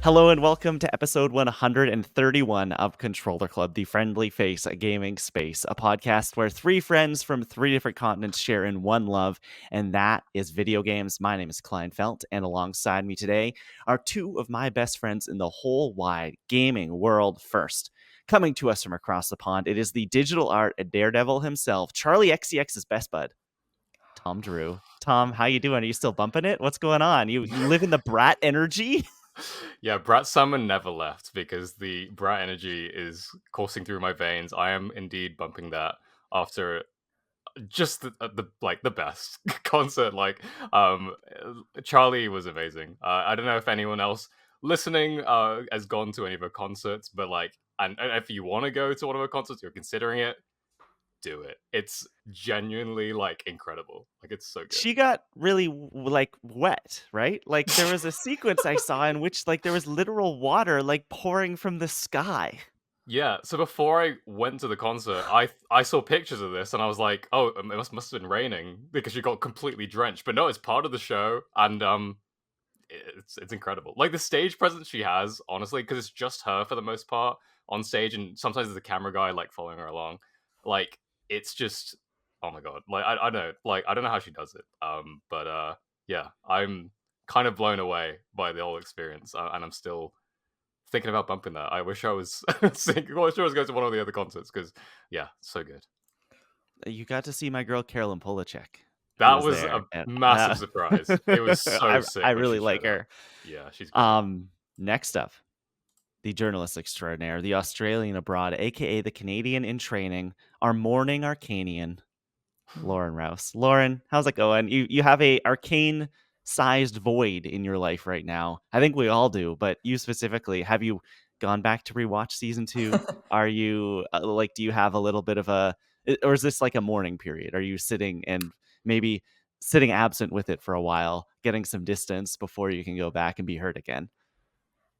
Hello and welcome to episode 131 of Controller Club, the friendly face gaming space, a podcast where three friends from three different continents share in one love, and that is video games. My name is Kleinfeld, and alongside me today are two of my best friends in the whole wide gaming world. First, coming to us from across the pond, it is the digital art daredevil himself, Charlie XCX's best bud, Tom Drew. Tom, how you doing? Are you still bumping it? What's going on? You live in the brat energy? Yeah, Brat Summon never left because the Brat energy is coursing through my veins. I am indeed bumping that after just the best concert. Charlie was amazing. I don't know if anyone else listening has gone to any of her concerts, but and if you want to go to one of her concerts, you're considering it, do it. It's genuinely incredible. It's so good. She got really wet, right? Like there was a sequence I saw in which there was literal water pouring from the sky. Yeah, so before I went to the concert, I saw pictures of this and I was like, "Oh, it must have been raining because she got completely drenched." But no, it's part of the show, and it's incredible. Like the stage presence she has, honestly, because it's just her for the most part on stage, and sometimes there's a camera guy following her along. Like it's just, oh my god, I don't know, I don't know how she does it. But yeah, I'm kind of blown away by the whole experience, and I'm still thinking about bumping that. I wish I was singing. Well, I wish I was going to one of the other concerts because, yeah, so good. You got to see my girl Carolyn Polachek, who That was was there, a and massive surprise. It was so I sick when really she like showed up. her. Yeah, she's great. Next up, the journalist extraordinaire, the Australian abroad, aka the Canadian in training, our morning Arcanian, Lauren Rouse. Lauren, how's it going? You have a arcane sized void in your life right now. I think we all do, but you specifically, have you gone back to rewatch season 2? Are you do you have a little bit of or is this like a mourning period? Are you sitting and maybe sitting absent with it for a while, getting some distance before you can go back and be hurt again?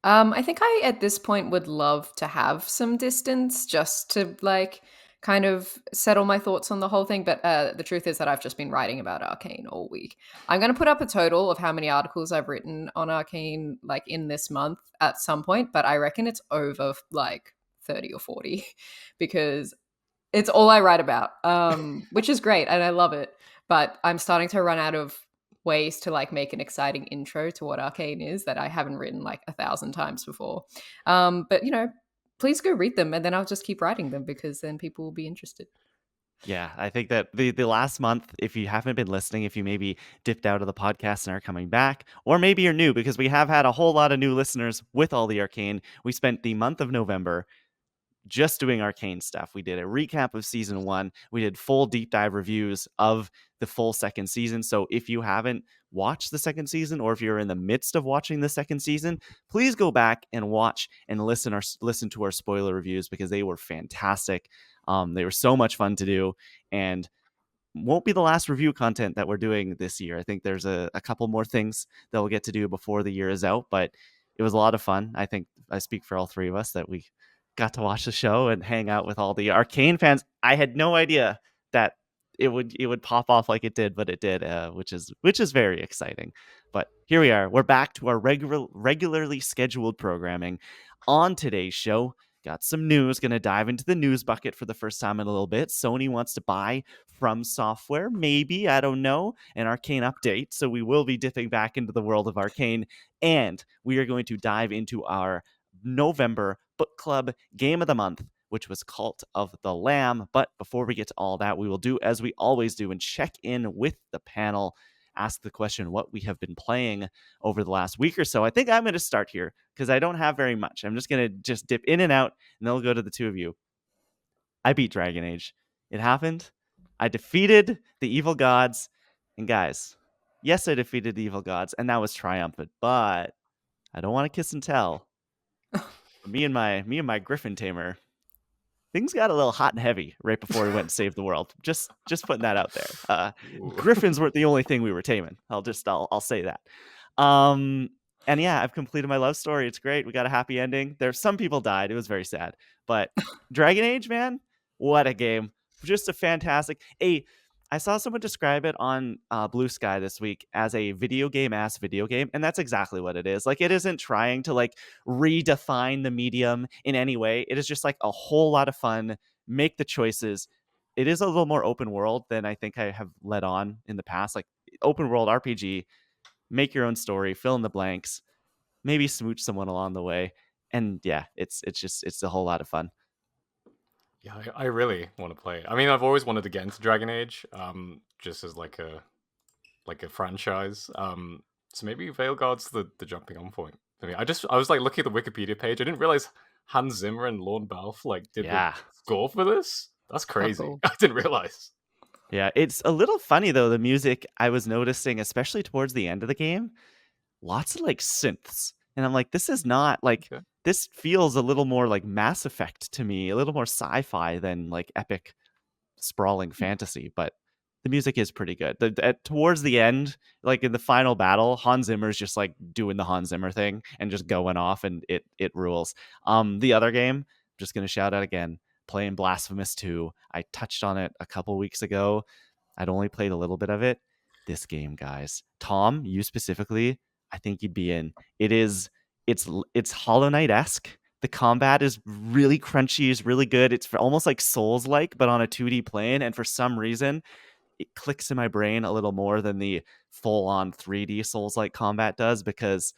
I think I, at this point, would love to have some distance just to kind of settle my thoughts on the whole thing. But the truth is that I've just been writing about Arcane all week. I'm going to put up a total of how many articles I've written on Arcane in this month at some point, but I reckon it's over 30 or 40 because it's all I write about, which is great and I love it. But I'm starting to run out of ways to make an exciting intro to what Arcane is that I haven't written 1,000 times before. But please go read them, and then I'll just keep writing them because then people will be interested. Yeah, I think that the last month, if you haven't been listening, if you maybe dipped out of the podcast and are coming back, or maybe you're new, because we have had a whole lot of new listeners with all the Arcane. We spent the month of November just doing Arcane stuff. We did a recap of season 1. We did full deep dive reviews of the full second season. So if you haven't watched the second season, or if you're in the midst of watching the second season, please go back and watch and listen to our spoiler reviews because they were fantastic. They were so much fun to do, and won't be the last review content that we're doing this year. I think there's a couple more things that we'll get to do before the year is out, but it was a lot of fun. I think I speak for all three of us that we got to watch the show and hang out with all the Arcane fans. I had no idea that it would pop off like it did, but it did, which is very exciting. But here we are. We're back to our regularly scheduled programming. On today's show, got some news. Going to dive into the news bucket for the first time in a little bit. Sony wants to buy FromSoftware, maybe, I don't know, an Arcane update. So we will be dipping back into the world of Arcane, and we are going to dive into our November book club game of the month, which was Cult of the Lamb. But before we get to all that, we will do as we always do and check in with the panel, ask the question what we have been playing over the last week or so. I think I'm going to start here because I don't have very much. I'm just going to just dip in and out, and then we'll go to the two of you. I beat Dragon Age. It happened. I defeated the evil gods. And guys, yes, I defeated the evil gods, and that was triumphant, but I don't want to kiss and tell. Me and my Griffin tamer, things got a little hot and heavy right before we went and saved the world. Just putting that out there. Griffins weren't the only thing we were taming. I'll say that. And yeah, I've completed my love story. It's great. We got a happy ending. Some people died. It was very sad. But Dragon Age, man, what a game. Just a fantastic. I saw someone describe it on Blue Sky this week as a video game ass video game, and that's exactly what it is. Like, it isn't trying to like redefine the medium in any way. It is just like a whole lot of fun. Make the choices. It is a little more open world than I think I have led on in the past. Like open world RPG, make your own story, fill in the blanks, maybe smooch someone along the way, and yeah, it's a whole lot of fun. Yeah, I really want to play it. I mean, I've always wanted to get into Dragon Age, just as like a franchise. So maybe Veilguard's the jumping on point for me. I was like looking at the Wikipedia page. I didn't realize Hans Zimmer and Lorne Balfe like did the Yeah. score for this. That's crazy. cool. I didn't realize. Yeah, it's a little funny though, the music I was noticing, especially towards the end of the game, lots of like synths. And I'm like, this is not like Okay. this feels a little more like Mass Effect to me, a little more sci-fi than like epic sprawling fantasy, but the music is pretty good. Towards the end, like in the final battle, Hans Zimmer's just like doing the Hans Zimmer thing and just going off, and it rules. The other game, I'm just gonna shout out again, playing Blasphemous 2. I touched on it a couple weeks ago. I'd only played a little bit of it. This game, guys, Tom, you specifically, I think you'd be in. It's Hollow Knight-esque. The combat is really crunchy, is really good. It's almost like Souls-like, but on a 2D plane. And for some reason, it clicks in my brain a little more than the full-on 3D Souls-like combat does, because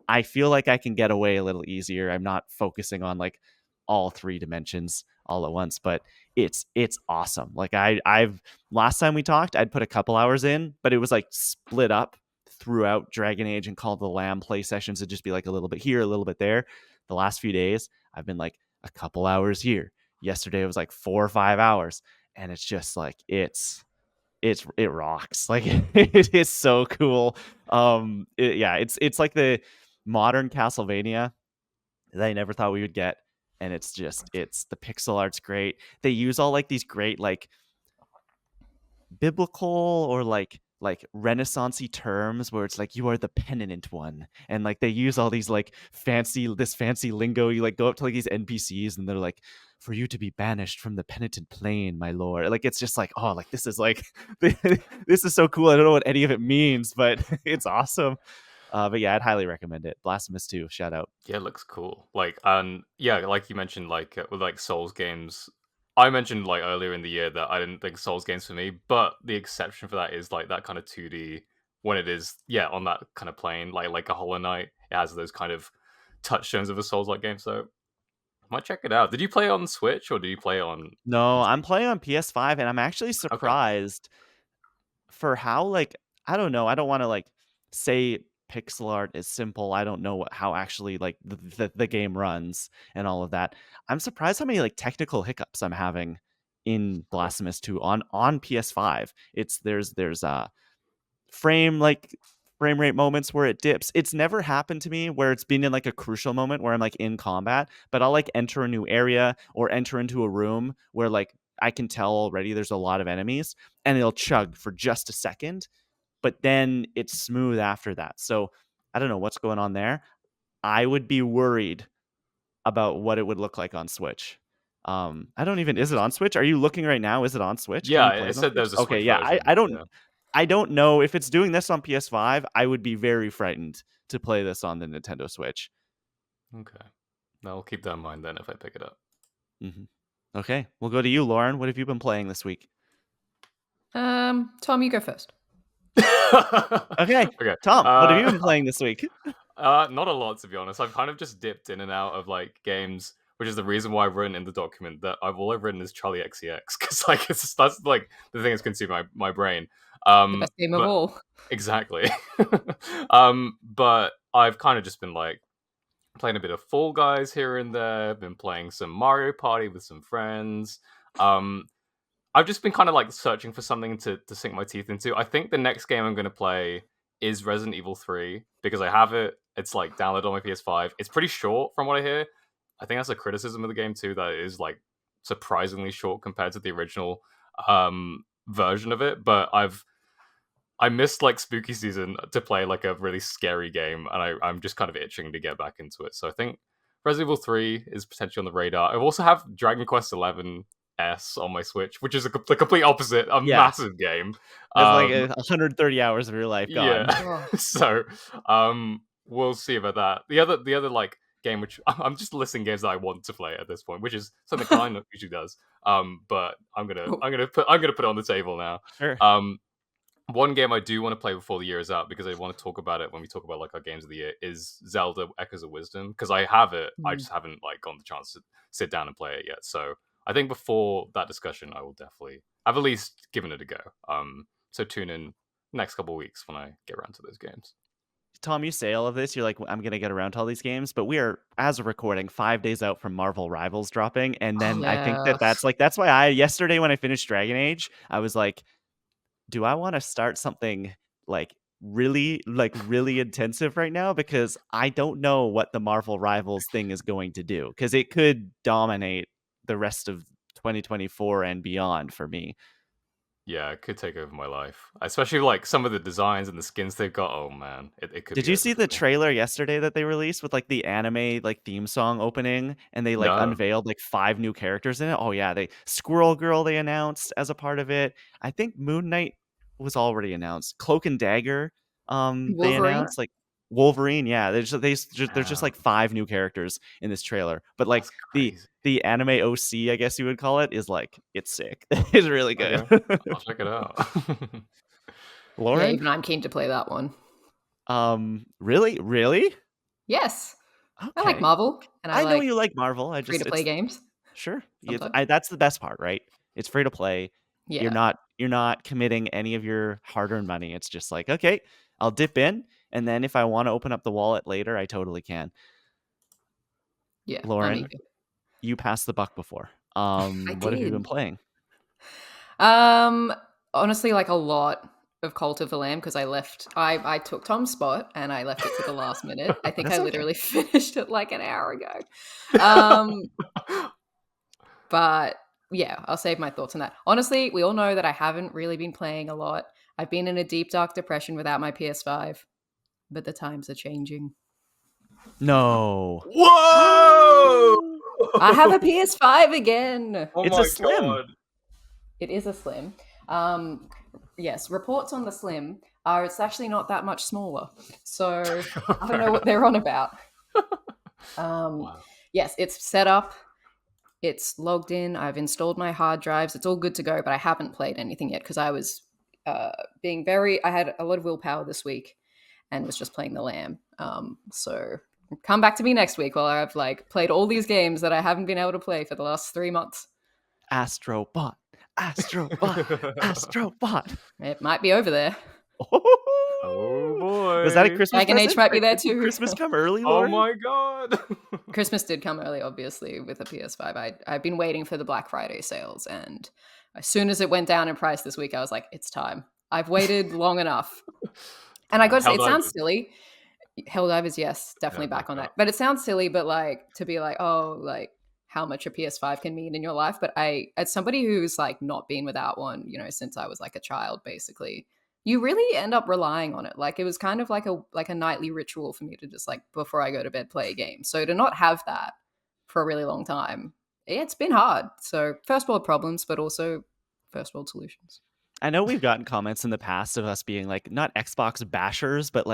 I feel like I can get away a little easier. I'm not focusing on like all three dimensions all at once, but it's awesome. Like I've last time we talked, I'd put a couple hours in, but it was like split up throughout Dragon Age and Call of the Lamb play sessions. It'd just be like a little bit here, a little bit there. The last few days, I've been like a couple hours here. Yesterday it was like 4 or 5 hours, and it's just like it rocks. Like it is so cool. It's like the modern Castlevania that I never thought we would get. And it's the pixel art's great. They use all like these great like biblical or like renaissancey terms where it's like you are the penitent one, and like they use all these like fancy lingo. You like go up to like these NPCs and they're like, for you to be banished from the penitent plane, my lord. Like it's just like, oh, like this is like this is so cool. I don't know what any of it means, but it's awesome. But yeah, I'd highly recommend it. Blasphemous 2, shout out. Yeah, it looks cool. Like, and yeah, like you mentioned, like with like Souls games, I mentioned like earlier in the year that I didn't think Souls games for me, but the exception for that is like that kind of 2D when it is, yeah, on that kind of plane, like a Hollow Knight. It has those kind of touchstones of a Souls-like game, so I might check it out. Did you play it on Switch or did you play it on No, PC? I'm playing on PS5, and I'm actually Okay. surprised for how like I don't know. I don't want to like say pixel art is simple. I don't know how actually like the game runs and all of that. I'm surprised how many like technical hiccups I'm having in Okay. Blasphemous 2 on PS5. It's there's frame like frame rate moments where it dips. It's never happened to me where it's been in like a crucial moment where I'm like in combat, but I'll like enter a new area or enter into a room where like I can tell already there's a lot of enemies, and it'll chug for just a second, but then it's smooth after that. So I don't know what's going on there. I would be worried about what it would look like on Switch. I don't even, is it on Switch? Are you looking right now? Is it on Switch? Can Yeah, you play it it on said Switch? there's a Okay, Switch yeah. version. Yeah. I don't know if it's doing this on PS5. I would be very frightened to play this on the Nintendo Switch. Okay. I'll keep that in mind then if I pick it up. Mm-hmm. Okay, we'll go to you, Lauren. What have you been playing this week? Tom, you go first. Okay, Okay. Tom, what have you been playing this week? Not a lot, to be honest. I've kind of just dipped in and out of like games, which is the reason why I've written in the document that all I've written is Charlie XCX, because like that's like the thing that's consuming my brain. The best game of But all. exactly. But I've kind of just been like playing a bit of Fall Guys here and there. Been playing some Mario Party with some friends. I've just been kind of like searching for something to sink my teeth into. I think the next game I'm going to play is Resident Evil 3 because I have it. It's like downloaded on my PS5. It's pretty short from what I hear. I think that's a criticism of the game too, that it is like surprisingly short compared to the original version of it. But I missed like spooky season to play like a really scary game, and I'm just kind of itching to get back into it. So I think Resident Evil 3 is potentially on the radar. I also have Dragon Quest 11 S on my Switch, which is the complete opposite, a Yeah. massive game. That's like 130 hours of your life gone. Yeah. So, we'll see about that. The other like game which I'm just listing games that I want to play at this point, which is something Klein usually does. But I'm gonna put it on the table now. Sure. One game I do want to play before the year is out, because I want to talk about it when we talk about like our games of the year, is Zelda Echoes of Wisdom, because I have it. I just haven't like gotten the chance to sit down and play it yet. So I think before that discussion, I will definitely have at least given it a go. So tune in next couple of weeks when I get around to those games. Tom, you say all of this, you're like, I'm going to get around to all these games, but we are, as a recording, 5 days out from Marvel Rivals dropping. And then I think that's why yesterday when I finished Dragon Age, I was like, do I want to start something really intensive right now? Because I don't know what the Marvel Rivals thing is going to do, because it could dominate the rest of 2024 and beyond for me. Yeah, it could take over my life, especially like some of the designs and the skins they've got. Oh man, it could. Did you see the trailer yesterday that they released with like the anime theme song opening, and they unveiled 5 new characters in it? Oh yeah, Squirrel Girl they announced as a part of it. I think Moon Knight was already announced. Cloak and Dagger, they announced Wolverine. Yeah, there's just 5 new characters in this trailer. But the anime OC, I guess you would call it, is it's sick. It's really good. Okay. I'll check it out. Lauren? Yeah, even I'm keen to play that one. Really? Yes. Okay. I like Marvel, and I know you like Marvel. Free to play games. Sure, that's the best part, right? It's free to play. Yeah. You're not committing any of your hard-earned money. It's just like, okay, I'll dip in, and then if I want to open up the wallet later, I totally can. Yeah, Lauren, you passed the buck before. What have you been playing? Honestly, a lot of Cult of the Lamb, because I took Tom's spot and I left it to the last minute. I think I literally finished it an hour ago. But yeah, I'll save my thoughts on that. Honestly, we all know that I haven't really been playing a lot. I've been in a deep, dark depression without my PS5, but the times are changing. No. Whoa! I have a PS5 again. Oh it's my a Slim. God. It is a Slim. Yes, reports on the Slim are it's actually not that much smaller. So I don't know what they're on about. Wow. Yes, it's set up. It's logged in. I've installed my hard drives. It's all good to go, but I haven't played anything yet because I was I had a lot of willpower this week and was just playing the Lamb. So come back to me next week while I've played all these games that I haven't been able to play for the last 3 months. Astrobot. It might be over there. Oh boy. Was that a Christmas Dragon present? Age might be there too. Christmas come early, Lauren? Oh my God. Christmas did come early, obviously, with the PS5. I've been waiting for the Black Friday sales, and as soon as it went down in price this week, I was like, it's time. I've waited long enough. And I got to say, it sounds silly. Helldivers, yes, definitely back on that. But it sounds silly, but to be how much a PS5 can mean in your life. But as somebody who's not been without one, since I was a child, basically, you really end up relying on it. It was kind of like a nightly ritual for me to just before I go to bed, play a game. So to not have that for a really long time, it's been hard. So first world problems, but also first world solutions. I know we've gotten comments in the past of us being not Xbox bashers, but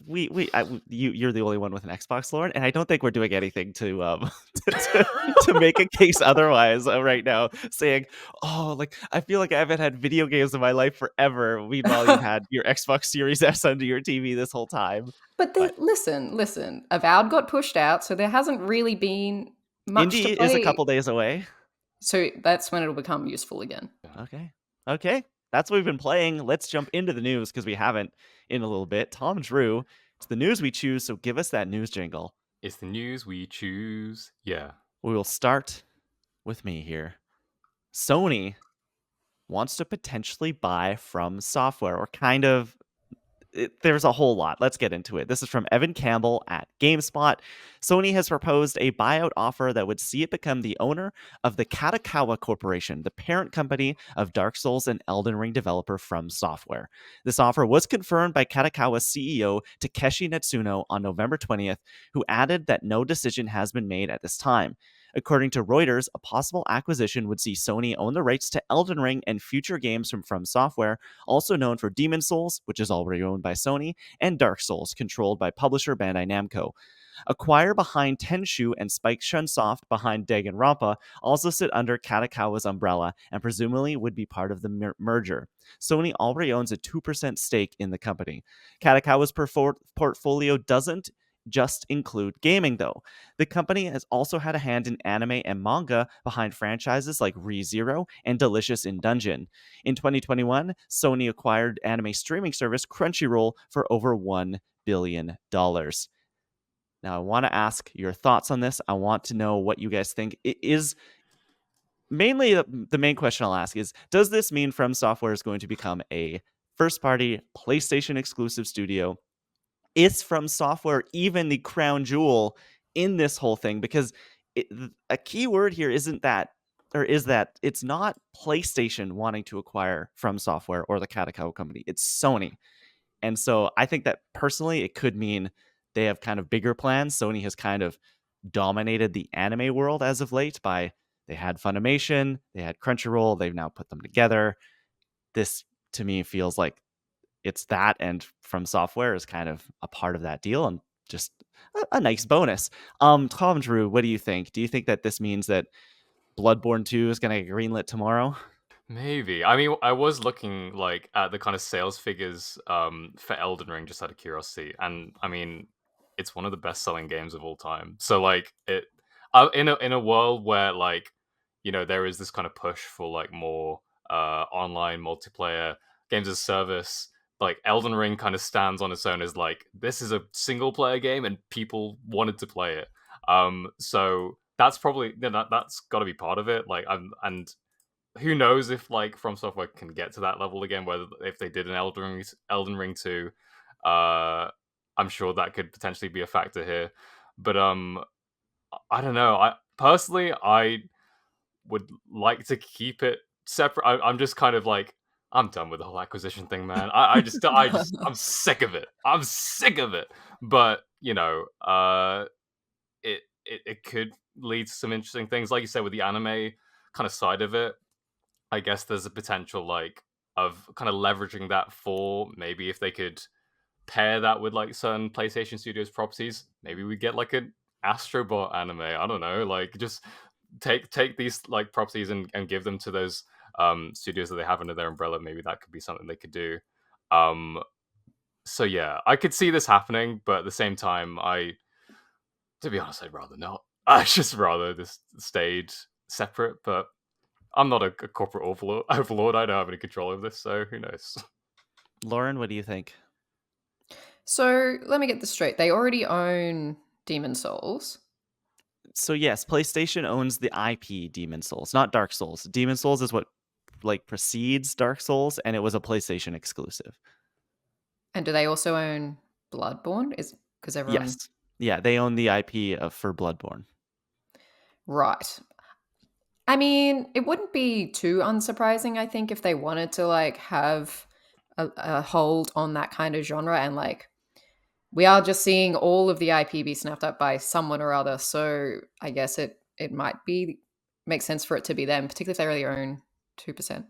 you're the only one with an Xbox, Lauren, and I don't think we're doing anything to to make a case otherwise right now. Saying, I feel like I haven't had video games in my life forever. Meanwhile, you've had your Xbox Series S under your TV this whole time. But listen, Avowed got pushed out, so there hasn't really been much Indie to play. is a couple days away, so that's when it'll become useful again. Okay. That's what we've been playing. Let's jump into the news because we haven't in a little bit. Tom Drew, it's the news we choose, so give us that news jingle. It's the news we choose. Yeah. We will start with me here. Sony wants to potentially buy FromSoftware, or kind of. There's a whole lot. Let's get into it. This is from Evan Campbell at GameSpot. Sony has proposed a buyout offer that would see it become the owner of the Kadokawa Corporation, the parent company of Dark Souls and Elden Ring developer FromSoftware. This offer was confirmed by Kadokawa CEO Takeshi Natsuno on November 20th, who added that no decision has been made at this time. According to Reuters, a possible acquisition would see Sony own the rights to Elden Ring and future games from FromSoftware, also known for Demon Souls, which is already owned by Sony, and Dark Souls, controlled by publisher Bandai Namco. Acquire behind Tenshu and Spike Chunsoft behind Danganronpa also sit under Katakawa's umbrella and presumably would be part of the merger. Sony already owns a 2% stake in the company. Katakawa's portfolio doesn't just include gaming, though. The company has also had a hand in anime and manga behind franchises like ReZero and Delicious in Dungeon. In 2021, Sony acquired anime streaming service Crunchyroll for over $1 billion. Now, I want to ask your thoughts on this. I want to know what you guys think. It is mainly the main question I'll ask is, does this mean FromSoftware is going to become a first-party PlayStation exclusive studio? Is FromSoftware even the crown jewel in this whole thing? Because a key word here is that it's not PlayStation wanting to acquire FromSoftware or the Katakawa company. It's Sony. And so I think that personally it could mean they have kind of bigger plans. Sony has kind of dominated the anime world as of late they had Funimation, they had Crunchyroll, they've now put them together. This to me feels like it's that, and FromSoftware is kind of a part of that deal and just a nice bonus. Tom, Drew, what do you think? Do you think that this means that Bloodborne 2 is going to get greenlit tomorrow? Maybe. I mean, I was looking like at the kind of sales figures for Elden Ring just out of curiosity, and I mean, it's one of the best-selling games of all time. So like it in a world where like there is this kind of push for like more online multiplayer games as service, like Elden Ring kind of stands on its own as like this is a single player game and people wanted to play it. So that's probably that's got to be part of it. Like and who knows if like FromSoftware can get to that level again, whether if they did an Elden Ring 2, I'm sure that could potentially be a factor here. But I don't know. I would like to keep it separate. I'm just kind of like, I'm done with the whole acquisition thing, man. I'm sick of it. I'm sick of it. But it could lead to some interesting things, like you said, with the anime kind of side of it. I guess there's a potential like of kind of leveraging that for maybe if they could pair that with like certain PlayStation Studios properties, maybe we get like an Astrobot anime. I don't know, like just take these like properties and give them to those studios that they have under their umbrella. Maybe that could be something they could do. So yeah, I could see this happening, but at the same time, to be honest, I'd rather not. I just rather this stayed separate, but I'm not a corporate overlord. I don't have any control over this, so who knows? Lauren, what do you think? So let me get this straight. They already own Demon Souls. So yes, PlayStation owns the IP Demon Souls, not Dark Souls. Demon Souls is what like precedes Dark Souls, and it was a PlayStation exclusive. And do they also own Bloodborne? Is because everyone... Yes. Yeah, they own the IP for Bloodborne. Right. I mean, it wouldn't be too unsurprising, I think, if they wanted to like have a hold on that kind of genre, and like we are just seeing all of the IP be snapped up by someone or other. So I guess it might make sense for it to be them, particularly if they really own 2%.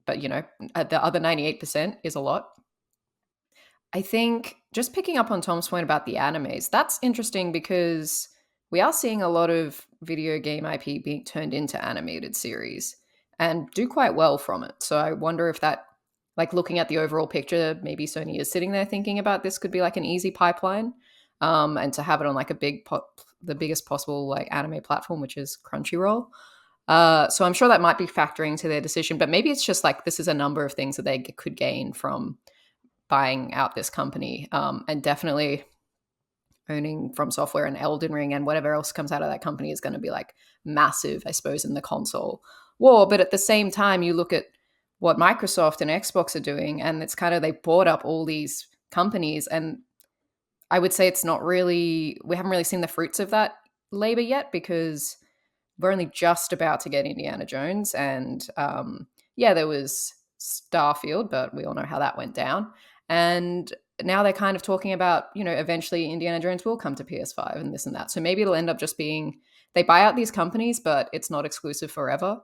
But the other 98% is a lot. I think just picking up on Tom's point about the animes, that's interesting because we are seeing a lot of video game IP being turned into animated series and do quite well from it. So I wonder if that, like looking at the overall picture, maybe Sony is sitting there thinking about this could be like an easy pipeline, and to have it on like the biggest possible like anime platform, which is Crunchyroll. So I'm sure that might be factoring to their decision, but maybe it's just like this is a number of things that they could gain from buying out this company, and definitely owning FromSoftware and Elden Ring and whatever else comes out of that company is going to be like massive, I suppose, in the console war. But at the same time, you look at what Microsoft and Xbox are doing, and it's kind of they bought up all these companies, and I would say we haven't really seen the fruits of that labor yet, because we're only just about to get Indiana Jones, and there was Starfield, but we all know how that went down. And now they're kind of talking about, eventually Indiana Jones will come to PS5 and this and that. So maybe it'll end up just being they buy out these companies, but it's not exclusive forever.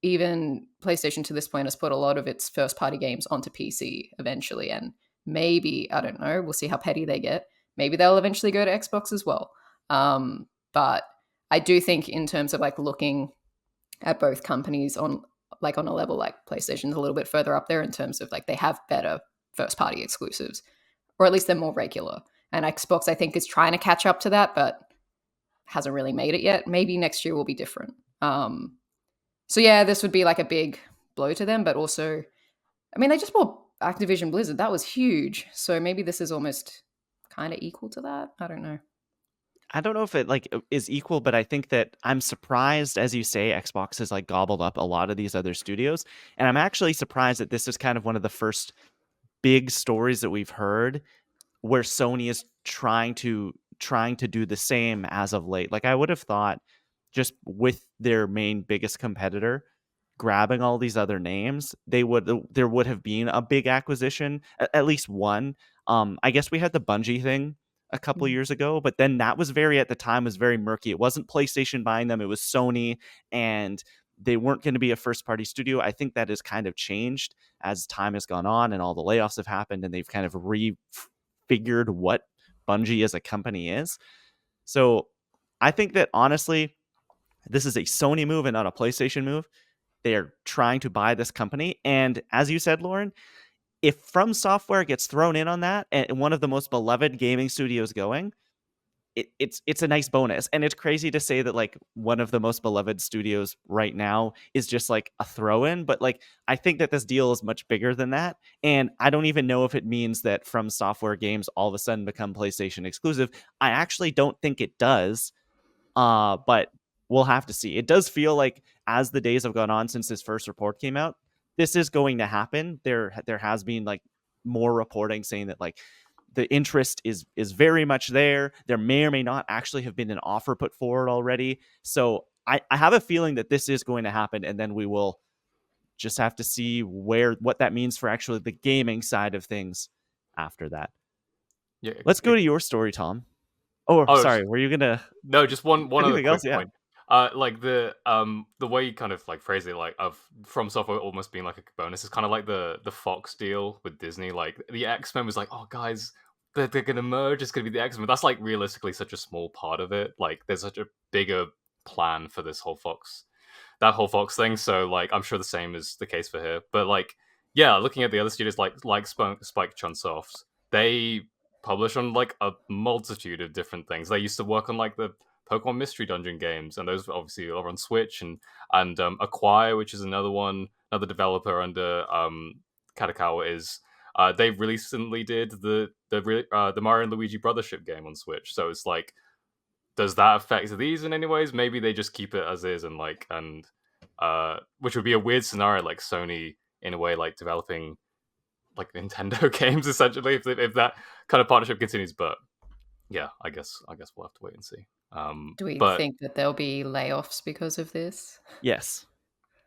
Even PlayStation to this point has put a lot of its first party games onto PC eventually. And maybe, I don't know, we'll see how petty they get. Maybe they'll eventually go to Xbox as well. But I do think in terms of like looking at both companies on a level, like PlayStation's a little bit further up there in terms of like they have better first party exclusives, or at least they're more regular. And Xbox, I think, is trying to catch up to that, but hasn't really made it yet. Maybe next year will be different. So yeah, this would be like a big blow to them, but also, I mean, they just bought Activision Blizzard. That was huge. So maybe this is almost kind of equal to that. I don't know. I don't know if it like is equal, but I think that I'm surprised, as you say, Xbox has like gobbled up a lot of these other studios, and I'm actually surprised that this is kind of one of the first big stories that we've heard where Sony is trying to do the same as of late. Like I would have thought, just with their main biggest competitor grabbing all these other names, there would have been a big acquisition, at least one. I guess we had the Bungie thing a couple years ago, but then that was at the time was very murky. It wasn't PlayStation buying them, it was Sony, and they weren't going to be a first party studio. I think that has kind of changed as time has gone on and all the layoffs have happened, and they've kind of refigured what Bungie as a company is. So I think that honestly, this is a Sony move and not a PlayStation move. They're trying to buy this company. And as you said, Lauren, if FromSoftware gets thrown in on that and one of the most beloved gaming studios going, it's a nice bonus. And it's crazy to say that like one of the most beloved studios right now is just like a throw-in, but like I think that this deal is much bigger than that. And I don't even know if it means that FromSoftware games all of a sudden become PlayStation exclusive. I actually don't think it does. But we'll have to see. It does feel like as the days have gone on since this first report came out, this is going to happen. There has been like more reporting saying that like the interest is very much there. There may or may not actually have been an offer put forward already. So I have a feeling that this is going to happen, and then we will just have to see what that means for actually the gaming side of things after that. Yeah. Let's go to your story, Tom. Oh, sorry. Were you gonna? No, just one other Anything quick else? Yeah. point. Like the way you kind of like phrase it, like of From Software almost being like a bonus is kind of like the Fox deal with Disney. Like the X-Men was like, oh guys, they're gonna merge. It's gonna be the X-Men. That's like realistically such a small part of it. Like there's such a bigger plan for this whole Fox thing. So like I'm sure the same is the case for here. But like yeah, looking at the other studios like Spike Chunsoft, they publish on like a multitude of different things. They used to work on like the Pokemon Mystery Dungeon games, and those obviously are on Switch, and Acquire, which is another developer under Katakawa is. They recently did the Mario and Luigi Brothership game on Switch. So it's like, does that affect these in any ways? Maybe they just keep it as is, and which would be a weird scenario, like Sony in a way like developing like Nintendo games essentially if that kind of partnership continues. But yeah, I guess we'll have to wait and see. Do we But think that there'll be layoffs because of this? Yes.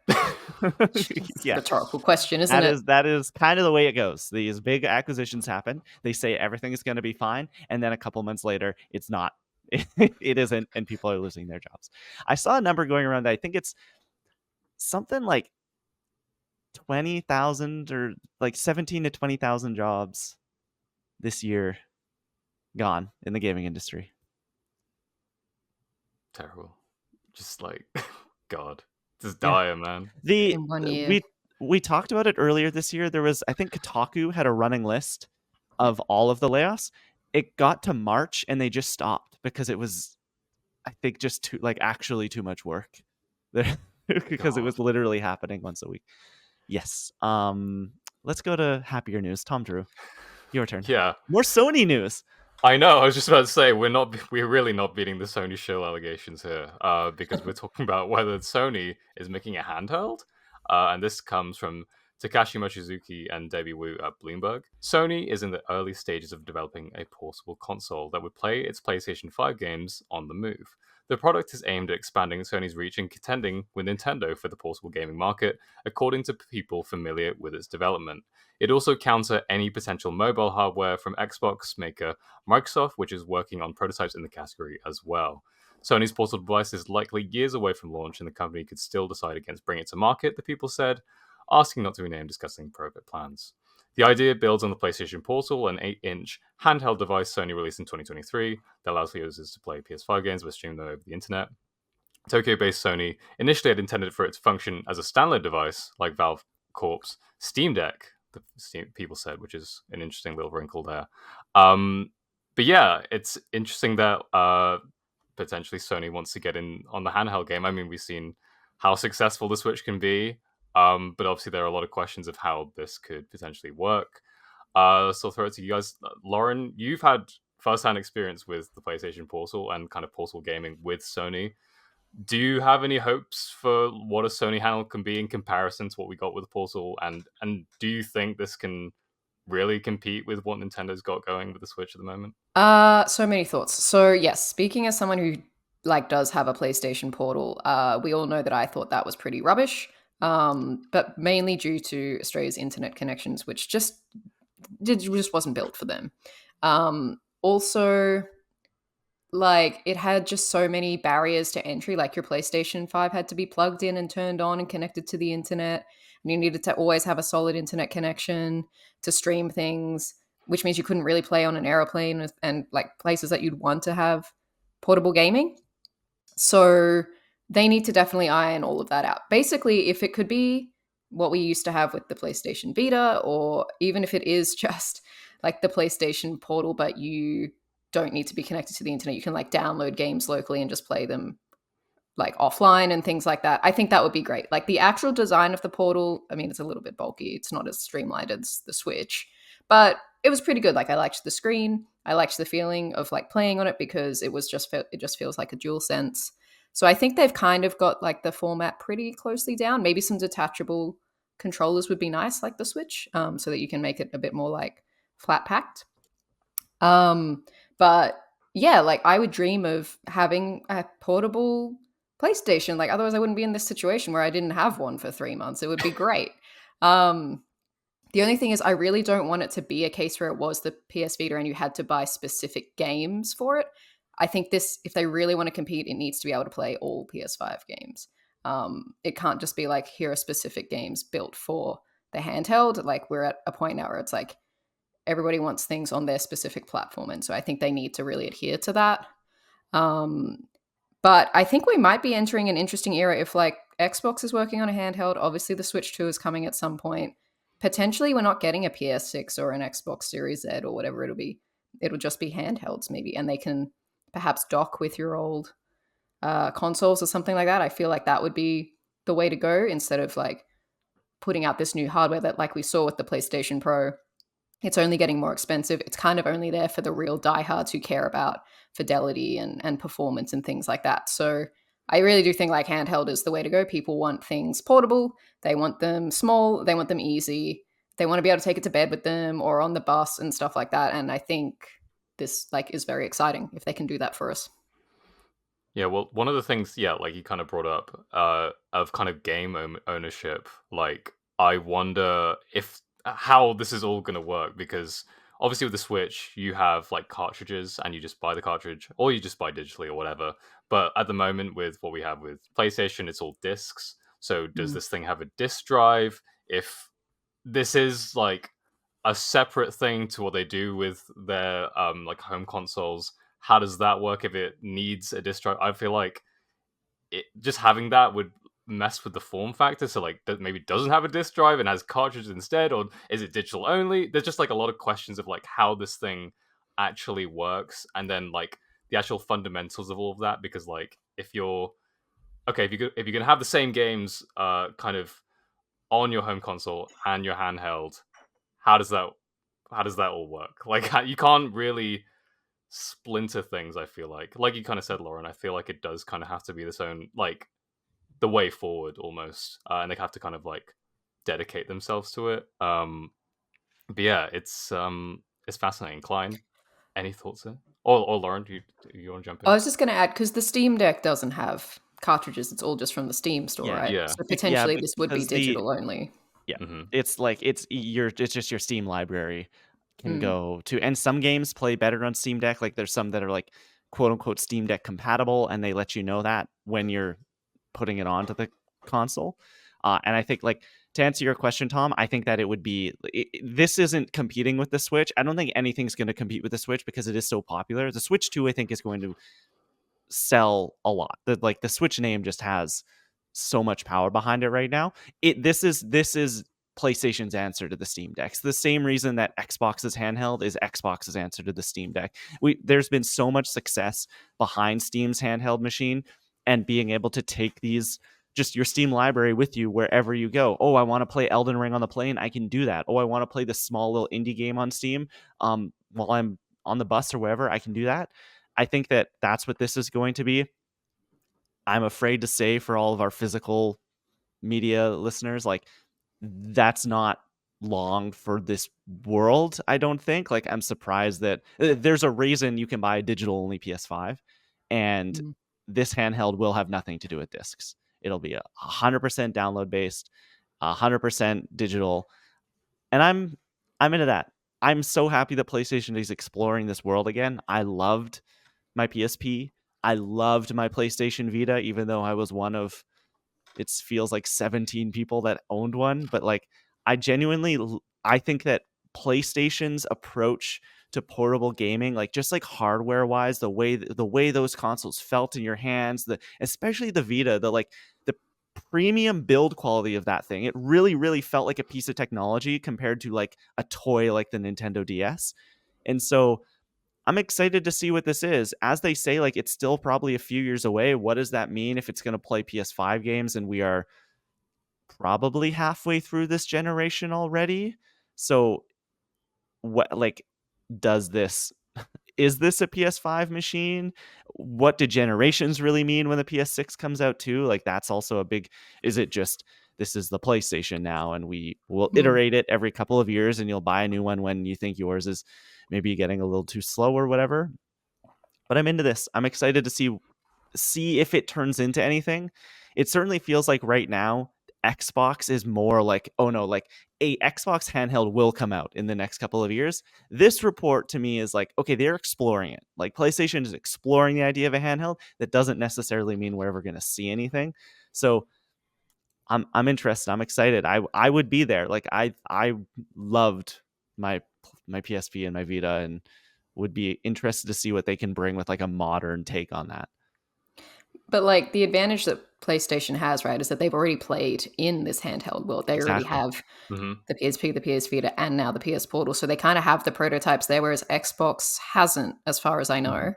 It's a Yeah. rhetorical question, isn't it? That is kind of the way it goes. These big acquisitions happen. They say everything is going to be fine, and then a couple months later, it's not. It isn't, and people are losing their jobs. I saw a number going around that I think it's something like 20,000 or like 17 to 20,000 jobs this year gone in the gaming industry. Terrible. Just like God. Just dire, man. In 1 year. We talked about it earlier this year. There was, I think Kotaku had a running list of all of the layoffs. It got to March and they just stopped because it was, I think, just actually too much work. Because it was literally happening once a week. Yes. Let's go to happier news. Tom Drew, your turn. Yeah. More Sony news. I know. I was just about to say we're really not beating the Sony shill allegations here, because we're talking about whether Sony is making a handheld, and this comes from Takashi Mochizuki and Debbie Wu at Bloomberg. Sony is in the early stages of developing a portable console that would play its PlayStation 5 games on the move. The product is aimed at expanding Sony's reach and contending with Nintendo for the portable gaming market, according to people familiar with its development. It'd also counter any potential mobile hardware from Xbox maker Microsoft, which is working on prototypes in the category as well. Sony's portable device is likely years away from launch, and the company could still decide against bringing it to market, the people said, asking not to be named, discussing private plans. The idea builds on the PlayStation Portal, an 8-inch handheld device Sony released in 2023 that allows users to play PS5 games but stream them over the internet. Tokyo-based Sony initially had intended for it to function as a standalone device, like Valve Corp's Steam Deck, people said, which is an interesting little wrinkle there. But yeah, it's interesting that potentially Sony wants to get in on the handheld game. I mean, we've seen how successful the Switch can be, but obviously there are a lot of questions of how this could potentially work. So I'll throw it to you guys. Lauren, you've had first-hand experience with the PlayStation Portal and kind of Portal gaming with Sony. Do you have any hopes for what a Sony handheld can be in comparison to what we got with the Portal? And do you think this can really compete with what Nintendo's got going with the Switch at the moment? So many thoughts. So yes, speaking as someone who does have a PlayStation Portal, we all know that I thought that was pretty rubbish. But mainly due to Australia's internet connections, which just wasn't built for them. Also, like, it had just so many barriers to entry. Like, your PlayStation 5 had to be plugged in and turned on and connected to the internet, and you needed to always have a solid internet connection to stream things, which means you couldn't really play on an airplane and like places that you'd want to have portable gaming. So they need to definitely iron all of that out. Basically, if it could be what we used to have with the PlayStation Vita, or even if it is just like the PlayStation Portal, but you don't need to be connected to the internet, you can like download games locally and just play them like offline and things like that. I think that would be great. Like, the actual design of the Portal, I mean, it's a little bit bulky. It's not as streamlined as the Switch, but it was pretty good. Like, I liked the screen. I liked the feeling of like playing on it because it just feels like a DualSense. So I think they've kind of got like the format pretty closely down. Maybe some detachable controllers would be nice, like the Switch, so that you can make it a bit more like flat packed. But yeah, like, I would dream of having a portable PlayStation. Like, otherwise I wouldn't be in this situation where I didn't have one for 3 months. It would be great. The only thing is, I really don't want it to be a case where it was the PS Vita and you had to buy specific games for it. I think this, if they really want to compete, it needs to be able to play all PS5 games. It can't just be like, here are specific games built for the handheld. Like, we're at a point now where it's like everybody wants things on their specific platform, and so I think they need to really adhere to that. But I think we might be entering an interesting era if like Xbox is working on a handheld. Obviously, the Switch 2 is coming at some point. Potentially, we're not getting a PS6 or an Xbox Series Z or whatever it'll be. It'll just be handhelds maybe, and they can perhaps dock with your old consoles or something like that. I feel like that would be the way to go, instead of like putting out this new hardware that, like we saw with the PlayStation Pro, it's only getting more expensive. It's kind of only there for the real diehards who care about fidelity and performance and things like that. So I really do think like handheld is the way to go. People want things portable. They want them small. They want them easy. They want to be able to take it to bed with them or on the bus and stuff like that. And I think this like is very exciting if they can do that for us. Yeah, well, one of the things, yeah, like you kind of brought up, of kind of game ownership, like, I wonder if how this is all going to work, because obviously with the Switch, you have like cartridges and you just buy the cartridge, or you just buy digitally or whatever. But at the moment, with what we have with PlayStation, it's all discs. So does this thing have a disc drive? If this is like a separate thing to what they do with their like home consoles, how does that work if it needs a disc drive? I feel like just having that would mess with the form factor. So like, that maybe doesn't have a disc drive and has cartridges instead, or is it digital only? There's just like a lot of questions of like how this thing actually works, and then like the actual fundamentals of all of that. Because like, if you're gonna have the same games kind of on your home console and your handheld, how does that all work? Like, you can't really splinter things. I feel like you kind of said, Lauren, I feel like it does kind of have to be this own, like, the way forward almost, and they have to kind of like dedicate themselves to it. But yeah, it's fascinating. Klein, any thoughts there? Or Lauren, do you want to jump in? I was just going to add, because the Steam Deck doesn't have cartridges. It's all just from the Steam store, Yeah. right? Yeah. So potentially this would be because digital only. Yeah. Hmm. It's like it's just your Steam library can Mm. go to, and some games play better on Steam Deck. Like there's some that are like quote unquote Steam Deck compatible, and they let you know that when you're putting it onto the console. And I think, like, to answer your question, Tom, I think that it would be this isn't competing with the Switch. I don't think anything's going to compete with the Switch because it is so popular. The Switch 2, I think, is going to sell a lot. The Switch name just has so much power behind it right now. This is PlayStation's answer to the Steam Deck. It's the same reason that Xbox's handheld is Xbox's answer to the Steam Deck. There's been so much success behind Steam's handheld machine, and being able to take these, just your Steam library with you wherever you go. Oh, I want to play Elden Ring on the plane, I can do that. Oh, I want to play this small little indie game on Steam while I'm on the bus or wherever, I can do that. I think that that's what this is going to be. I'm afraid to say, for all of our physical media listeners, like, that's not long for this world, I don't think. Like, I'm surprised that there's a reason you can buy a digital only PS5, and Mm. this handheld will have nothing to do with discs. It'll be 100% download based, 100% digital, and I'm into that. I'm so happy that PlayStation is exploring this world again. I loved my PSP. I loved my PlayStation Vita, even though I was one of, it feels like 17 people that owned one. But like, I genuinely, I think that PlayStation's approach to portable gaming, like just like hardware wise, the way those consoles felt in your hands, especially the Vita, the premium build quality of that thing, it really, really felt like a piece of technology compared to like a toy like the Nintendo DS. And so I'm excited to see what this is. As they say, like, it's still probably a few years away. What does that mean if it's going to play PS5 games and we are probably halfway through this generation already? So what, like, does this, is this a PS5 machine? What do generations really mean when the PS6 comes out too? Like, that's also a big, is it just this is the PlayStation now and we will Mm. iterate it every couple of years and you'll buy a new one when you think yours is maybe getting a little too slow or whatever? But I'm into this. I'm excited to see if it turns into anything. It certainly feels like right now Xbox is more like, oh no, like a Xbox handheld will come out in the next couple of years. This report to me is like, okay, they're exploring it. Like, PlayStation is exploring the idea of a handheld. That doesn't necessarily mean we're ever going to see anything. So I'm interested. I'm excited. I would be there. Like, I loved my PSP and my Vita, and would be interested to see what they can bring with like a modern take on that. But like the advantage that PlayStation has, right, is that they've already played in this handheld world. They already Exactly. have Hmm. the PSP, the PS Vita, and now the PS Portal. So they kind of have the prototypes there, whereas Xbox hasn't, as far as I Mhm. know.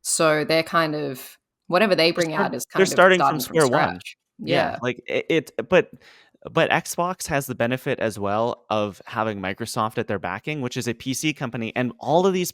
So they're kind of, whatever they bring out is They're kind of starting from starting from square one. scratch. Yeah, Yeah. like but Xbox has the benefit as well of having Microsoft at their backing, which is a PC company, and all of these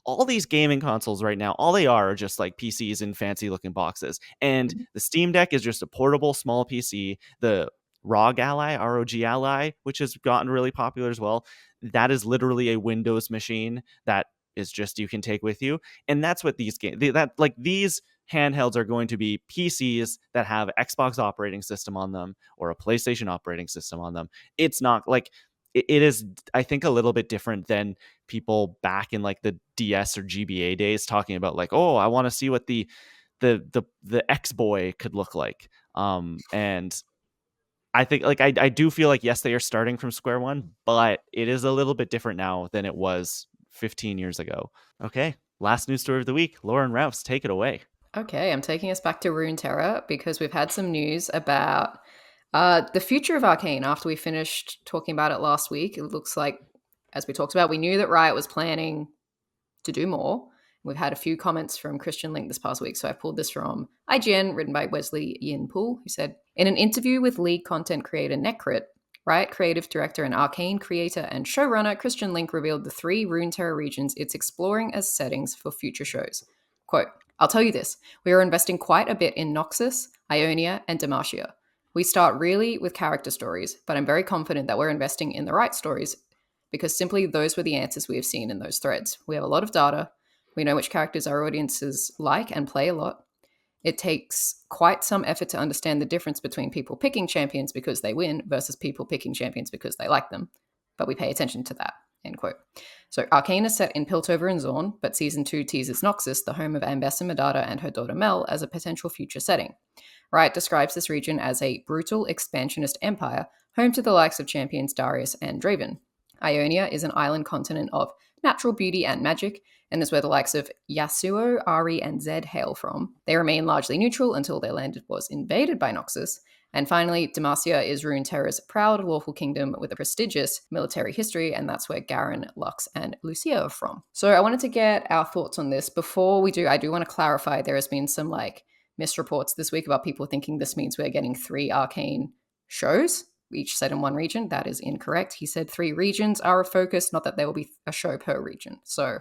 all these gaming consoles right now, all they are just like PCs in fancy looking boxes. And Mhm. the Steam Deck is just a portable small PC. The ROG Ally, which has gotten really popular as well, that is literally a Windows machine that is just, you can take with you. And that's what these games, that like these handhelds are going to be PCs that have Xbox operating system on them or a PlayStation operating system on them. It's not like, it is, I think, a little bit different than people back in like the DS or GBA days talking about like, oh, I want to see what the X Boy could look like. And I think, like, I do feel like, yes, they are starting from square one, but it is a little bit different now than it was 15 years ago. Okay, last news story of the week. Lauren Rouse, take it away. Okay, I'm taking us back to Runeterra because we've had some news about the future of Arcane after we finished talking about it last week. It looks like, as we talked about, we knew that Riot was planning to do more. We've had a few comments from Christian Link this past week. So I pulled this from IGN, written by Wesley Ian Poole, who said, in an interview with lead content creator Necrit, Riot creative director and Arcane creator and showrunner Christian Link revealed the 3 Runeterra regions it's exploring as settings for future shows. Quote, I'll tell you this, we are investing quite a bit in Noxus, Ionia, and Demacia. We start really with character stories, but I'm very confident that we're investing in the right stories because simply those were the answers we have seen in those threads. We have a lot of data. We know which characters our audiences like and play a lot. It takes quite some effort to understand the difference between people picking champions because they win versus people picking champions because they like them. But we pay attention to that, end quote. So Arcane is set in Piltover and Zorn, but Season 2 teases Noxus, the home of Ambessa Medata and her daughter Mel, as a potential future setting. Riot describes this region as a brutal expansionist empire, home to the likes of champions Darius and Draven. Ionia is an island continent of natural beauty and magic, and is where the likes of Yasuo, Ari, and Zed hail from. They remain largely neutral until their land was invaded by Noxus. And finally, Demacia is Runeterra's proud, lawful kingdom with a prestigious military history, and that's where Garen, Lux, and Lucia are from. So I wanted to get our thoughts on this. Before we do, I do want to clarify there has been some misreports this week about people thinking this means we're getting 3 Arcane shows, each set in one region. That is incorrect. He said 3 regions are a focus, not that there will be a show per region. So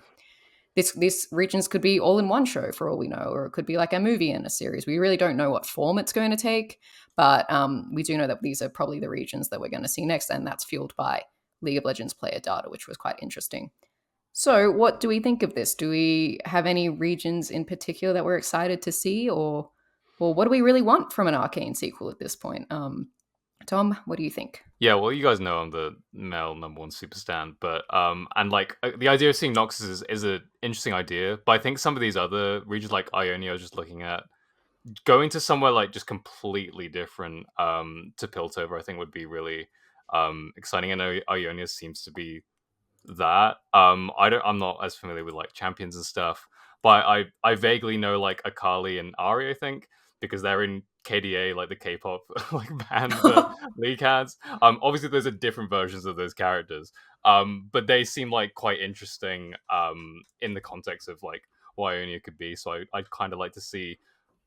these regions could be all in one show for all we know, or it could be like a movie and a series. We really don't know what form it's going to take, but we do know that these are probably the regions that we're going to see next, and that's fueled by League of Legends player data, which was quite interesting. So what do we think of this? Do we have any regions in particular that we're excited to see, or what do we really want from an Arcane sequel at this point? Tom, what do you think? Yeah, well, you guys know I'm the male #1 super stan, but the idea of seeing Noxus is an interesting idea. But I think some of these other regions, like Ionia, I was just looking at, going to somewhere like just completely different to Piltover, I think would be really exciting. I know Ionia seems to be that. I'm not as familiar with like champions and stuff, but I vaguely know like Akali and Ari, I think, because they're in KDA, like the K-pop like band that League has. Obviously those are different versions of those characters. But they seem like quite interesting in the context of like what Ionia could be. So I'd kind of like to see.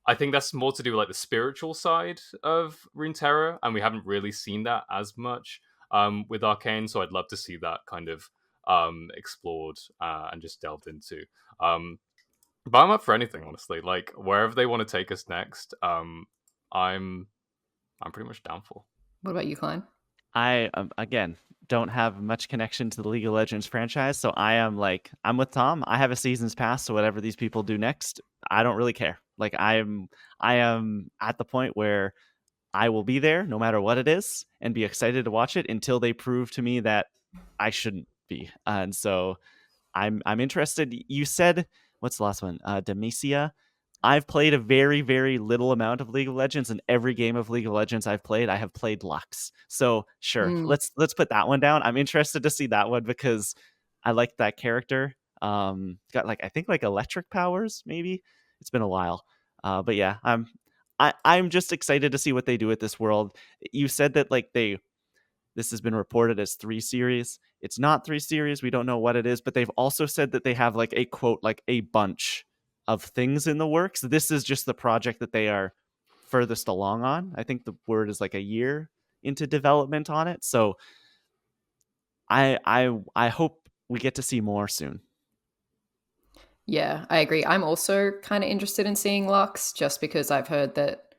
I think that's more to do with like the spiritual side of Runeterra, and we haven't really seen that as much with Arcane. So I'd love to see that kind of explored and just delved into. But I'm up for anything, honestly. Like wherever they want to take us next, I'm pretty much down for. What about you, Klein? I again don't have much connection to the League of Legends franchise, so I'm with Tom. I have a season's pass, so whatever these people do next, I don't really care. Like I am at the point where I will be there no matter what it is and be excited to watch it until they prove to me that I shouldn't be. And so I'm interested. You said, what's the last one? Demacia. I've played a very, very little amount of League of Legends, and every game of League of Legends I've played, I have played Lux. So sure, let's put that one down. I'm interested to see that one because I like that character. Got I think electric powers, maybe. It's been a while. But yeah, I'm just excited to see what they do with this world. You said that this has been reported as 3 series. It's not 3 series. We don't know what it is, but they've also said that they have a quote, a bunch of things in the works. This is just the project that they are furthest along on. I think the word is a year into development on it. So I hope we get to see more soon. Yeah, I agree. I'm also kind of interested in seeing Lux just because I've heard that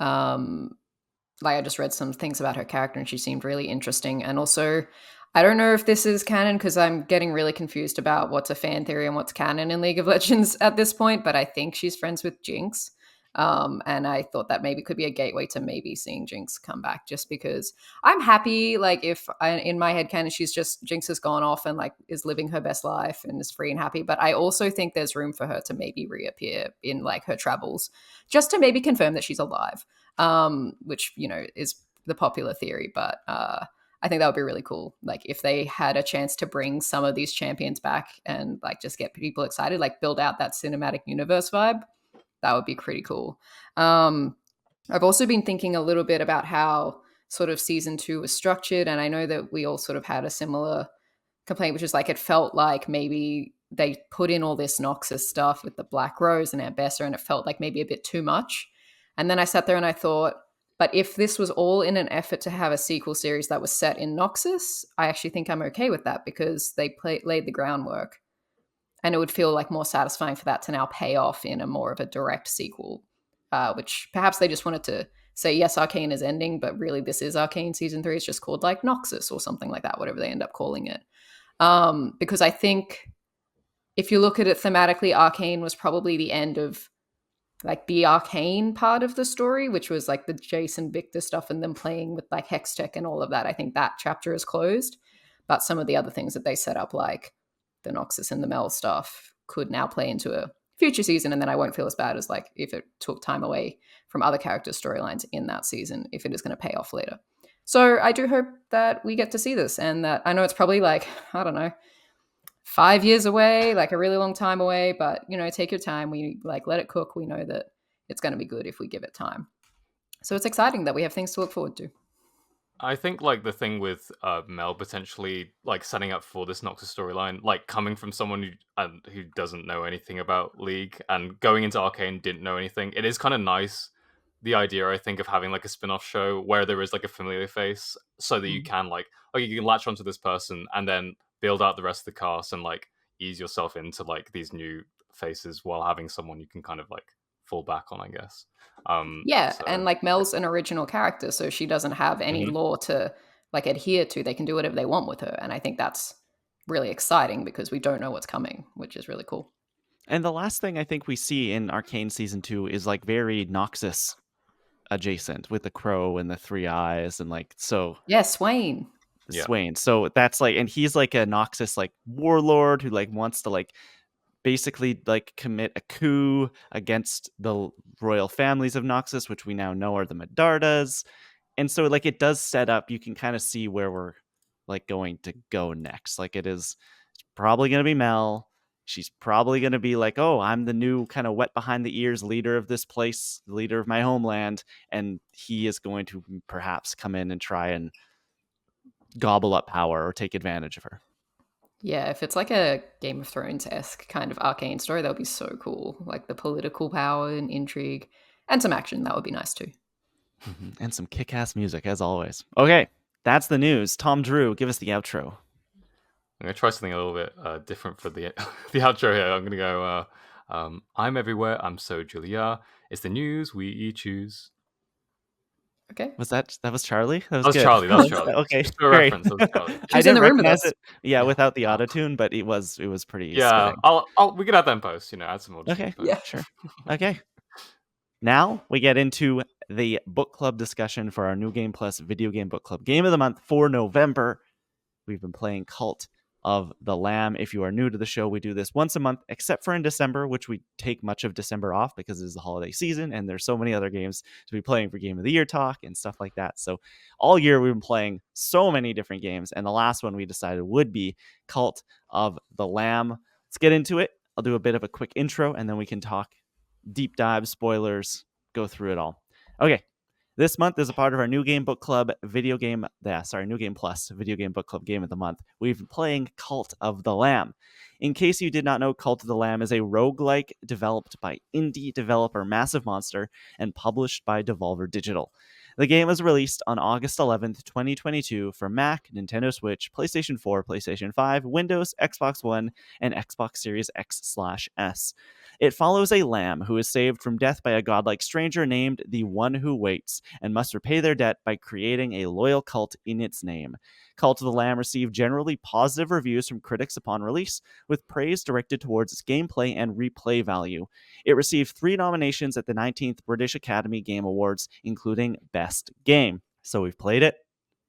I just read some things about her character and she seemed really interesting. And also, I don't know if this is canon because I'm getting really confused about what's a fan theory and what's canon in League of Legends at this point, but I think she's friends with Jinx. And I thought that maybe could be a gateway to maybe seeing Jinx come back just because I'm happy, if in my head canon, Jinx has gone off and is living her best life and is free and happy. But I also think there's room for her to maybe reappear in her travels just to maybe confirm that she's alive. Which, is the popular theory, but I think that would be really cool. If they had a chance to bring some of these champions back and just get people excited, build out that cinematic universe vibe, that would be pretty cool. I've also been thinking a little bit about how sort of season 2 was structured, and I know that we all sort of had a similar complaint, which is it felt like maybe they put in all this Noxus stuff with the Black Rose and Ambessa, and it felt like maybe a bit too much. And then I sat there and I thought, but if this was all in an effort to have a sequel series that was set in Noxus, I actually think I'm okay with that because they laid the groundwork. And it would feel more satisfying for that to now pay off in a more of a direct sequel, which perhaps they just wanted to say, yes, Arcane is ending, but really this is Arcane Season 3. It's just called Noxus or something like that, whatever they end up calling it. Because I think if you look at it thematically, Arcane was probably the end of like the Arcane part of the story, which was like the Jason Victor stuff and them playing with like Hextech and all of that. I think that chapter is closed. But some of the other things that they set up, like the Noxus and the Mel stuff, could now play into a future season. And then I won't feel as bad as like if it took time away from other characters' storylines in that season, if it is going to pay off later. So I do hope that we get to see this, and that I know it's probably like, I don't know, 5 years away, like a really long time away, but take your time. We like let it cook. We know that it's going to be good if we give it time. So it's exciting that we have things to look forward to. I think like the thing with Mel potentially like setting up for this Noxus storyline, like coming from someone who doesn't know anything about League and going into Arcane didn't know anything. It is kind of nice, the idea I think of having like a spin-off show where there is like a familiar face, so that you can like, okay, you can latch onto this person and then build out the rest of the cast and like ease yourself into like these new faces while having someone you can kind of like fall back on, I guess. Yeah, So and like Mel's an original character, so she doesn't have any law to like adhere to. They can do whatever they want with her, and I think that's really exciting because we don't know what's coming, which is really cool. And the last thing I think we see in Arcane Season 2 is like very Noxus adjacent with the crow and the three eyes and like so Yeah, Swain. Yeah. Swain. So that's like, and he's like a Noxus like warlord who like wants to like basically like commit a coup against the royal families of Noxus, which we now know are the Medardas. And so like it does set up, you can kind of see where we're like going to go next. Like it's probably going to be Mel. She's probably going to be like, oh, I'm the new kind of wet behind the ears leader of this place, the leader of my homeland. And he is going to perhaps come in and try and gobble up power or take advantage of her. Yeah, if it's like a Game of Thrones-esque kind of Arcane story, that would be so cool. Like the political power and intrigue and some action, that would be nice too. And some kick-ass music, as always. Okay, that's the news. Tom Drew, give us the outro. I'm gonna try something a little bit different for the the outro here. I'm gonna go. I'm everywhere. I'm so Julia. It's the news we choose. Okay. Was that was Charlie? That was good. Charlie. That was Charlie. Okay, Just for great. reference, that was Charlie. She I was in didn't the room with recognize us. it. Yeah, without the auto-tune, but it was pretty Yeah, spitting. we can add that in post. Add some more. Okay, Yeah. sure. Okay. Now we get into the book club discussion for our New Game Plus Video Game Book Club Game of the Month for November. We've been playing Cult of the Lamb. If you are new to the show, we do this once a month, except for in December, which we take much of December off because it is the holiday season and there's so many other games to be playing for Game of the Year talk and stuff like that. So all year we've been playing so many different games, and the last one we decided would be Cult of the Lamb. Let's get into it. I'll do a bit of a quick intro and then we can talk deep dive, spoilers, go through it all. Okay. This month is a part of our New Game Book Club New Game Plus Video Game Book Club Game of the Month. We've been playing Cult of the Lamb. In case you did not know, Cult of the Lamb is a roguelike developed by indie developer Massive Monster and published by Devolver Digital. The game was released on August 11th, 2022 for Mac, Nintendo Switch, PlayStation 4, PlayStation 5, Windows, Xbox One, and Xbox Series X/S. It follows a lamb who is saved from death by a godlike stranger named the One Who Waits and must repay their debt by creating a loyal cult in its name. Cult of the Lamb received generally positive reviews from critics upon release, with praise directed towards its gameplay and replay value. It received 3 nominations at the 19th British Academy Game Awards, including Best Game. So we've played it,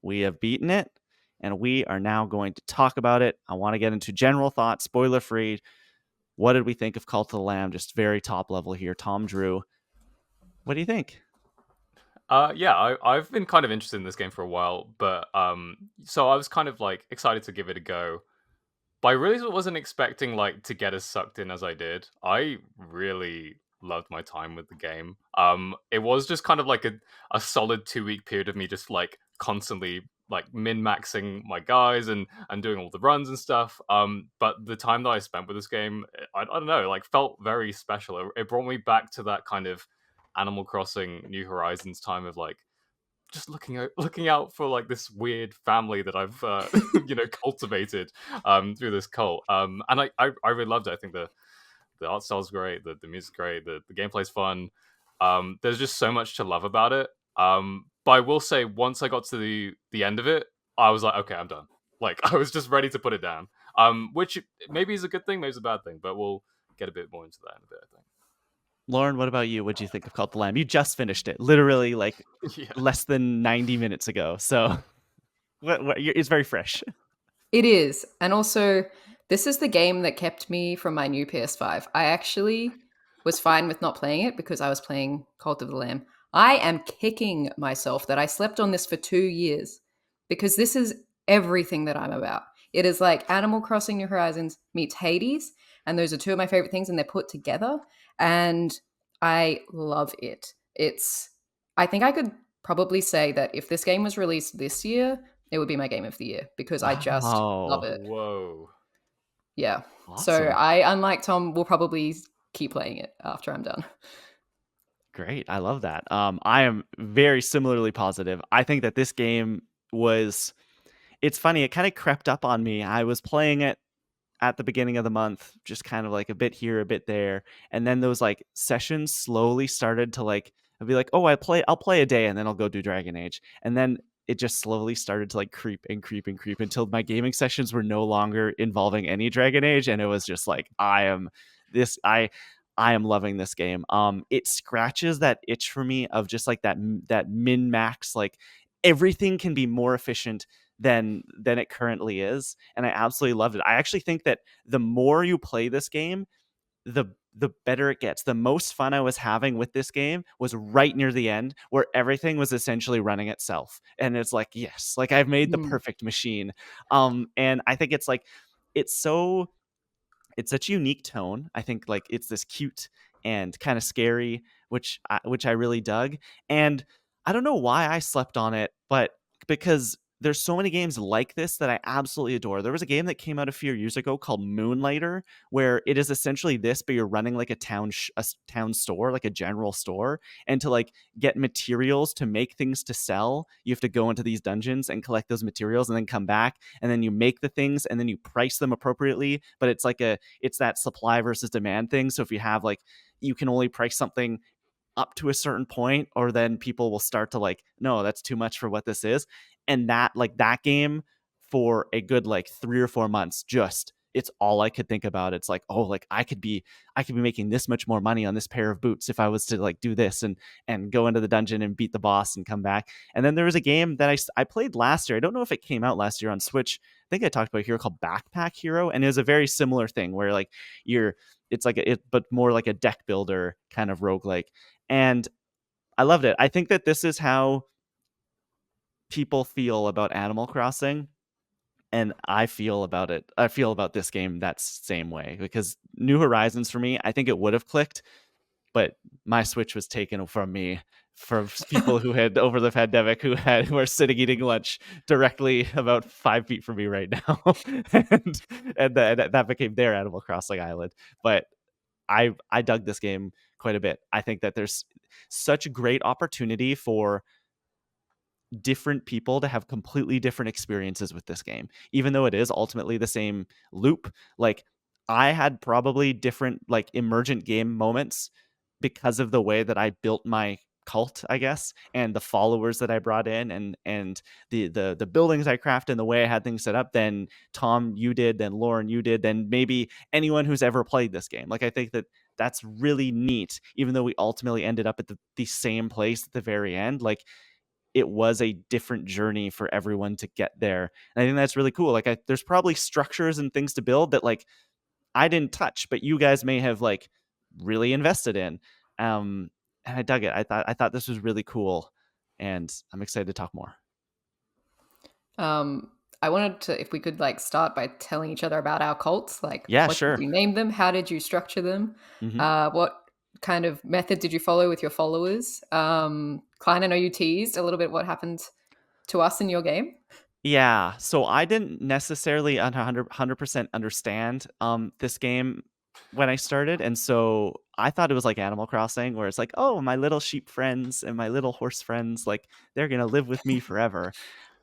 we have beaten it, and we are now going to talk about it. I want to get into general thoughts, spoiler-free. What did we think of Cult of the Lamb? Just very top level here. Tom Drew, what do you think? I've been kind of interested in this game for a while, but so I was kind of like excited to give it a go. But I really wasn't expecting like to get as sucked in as I did. I really loved my time with the game. It was just kind of like a solid 2-week period of me just like constantly like min-maxing my guys and doing all the runs and stuff. But the time that I spent with this game, I don't know, like felt very special. It brought me back to that kind of Animal Crossing New Horizons time of like just looking out for like this weird family that I've cultivated through this cult. And I really loved it. I think the art style's great, the music's great, the gameplay's fun. There's just so much to love about it. But I will say, once I got to the end of it, I was like, okay, I'm done. Like I was just ready to put it down. Which maybe is a good thing, maybe it's a bad thing, but we'll get a bit more into that in a bit, I think. Lauren, what about you? What'd you think of Cult of the Lamb? You just finished it, literally like Yeah. less than 90 minutes ago. So it's very fresh. It is. And also, this is the game that kept me from my new PS5. I actually was fine with not playing it because I was playing Cult of the Lamb. I am kicking myself that I slept on this for 2 years because this is everything that I'm about. It is like Animal Crossing New Horizons meets Hades, and those are two of my favorite things, and they're put together, and I love it. I think I could probably say that if this game was released this year, it would be my game of the year because I just love Wow. it. Whoa. Yeah. So Awesome. I, unlike Tom, will probably keep playing it after I'm done. Great. I love that. I am very similarly positive. I think that this game was, it's funny, it kind of crept up on me. I was playing it at the beginning of the month, just kind of like a bit here, a bit there. And then those like sessions slowly started to like, I'd be like, oh, I'll play a day and then I'll go do Dragon Age. And then it just slowly started to like creep and creep and creep until my gaming sessions were no longer involving any Dragon Age. And it was just like, this, I am loving this game. It scratches that itch for me of just like that min max, like everything can be more efficient than it currently is, and I absolutely loved it. I actually think that the more you play this game, the better it gets. The most fun I was having with this game was right near the end where everything was essentially running itself. And it's like, yes, like I've made the Mm. perfect machine. And I think it's like it's so it's such a unique tone. I think like it's this cute and kind of scary, which I really dug. And I don't know why I slept on it, but because there's so many games like this that I absolutely adore. There was a game that came out a few years ago called Moonlighter, where it is essentially this, but you're running like a town store, like a general store, and to like get materials to make things to sell, you have to go into these dungeons and collect those materials, and then come back, and then you make the things, and then you price them appropriately. But it's that supply versus demand thing. So if you have like you can only price something up to a certain point, or then people will start to like, no, that's too much for what this is. And that game for a good like 3 or 4 months, just it's all I could think about. It's like, oh, like I could be making this much more money on this pair of boots if I was to like do this and go into the dungeon and beat the boss and come back. And then there was a game that I played last year. I don't know if it came out last year on Switch. I think I talked about here called Backpack Hero, and it was a very similar thing where like you're it's like but more like a deck builder kind of roguelike. And I loved it. I think that this is how people feel about Animal Crossing, and I feel about it. I feel about this game that same way, because New Horizons for me, I think it would have clicked, but my Switch was taken from me for people who had over the pandemic who are sitting eating lunch directly about 5 feet from me right now, and that became their Animal Crossing island. But I dug this game quite a bit. I think that there's such a great opportunity for different people to have completely different experiences with this game, even though it is ultimately the same loop. Like I had probably different like emergent game moments because of the way that I built my cult, I guess, and the followers that I brought in, and the buildings I crafted and the way I had things set up, than Tom you did, then Lauren you did, then maybe anyone who's ever played this game. Like I think that that's really neat, even though we ultimately ended up at the same place at the very end. Like it was a different journey for everyone to get there. And I think that's really cool. Like there's probably structures and things to build that like I didn't touch, but you guys may have like really invested in. And I dug it. I thought this was really cool, and I'm excited to talk more. I wanted to, if we could like start by telling each other about our cults, like Yeah, what did sure. you name them? How did you structure them? Hmm. What kind of method did you follow with your followers? Klein, I know you teased a little bit what happened to us in your game. Yeah, so I didn't necessarily 100% understand this game when I started, and so I thought it was like Animal Crossing, where it's like, oh, my little sheep friends and my little horse friends, like they're gonna live with me forever.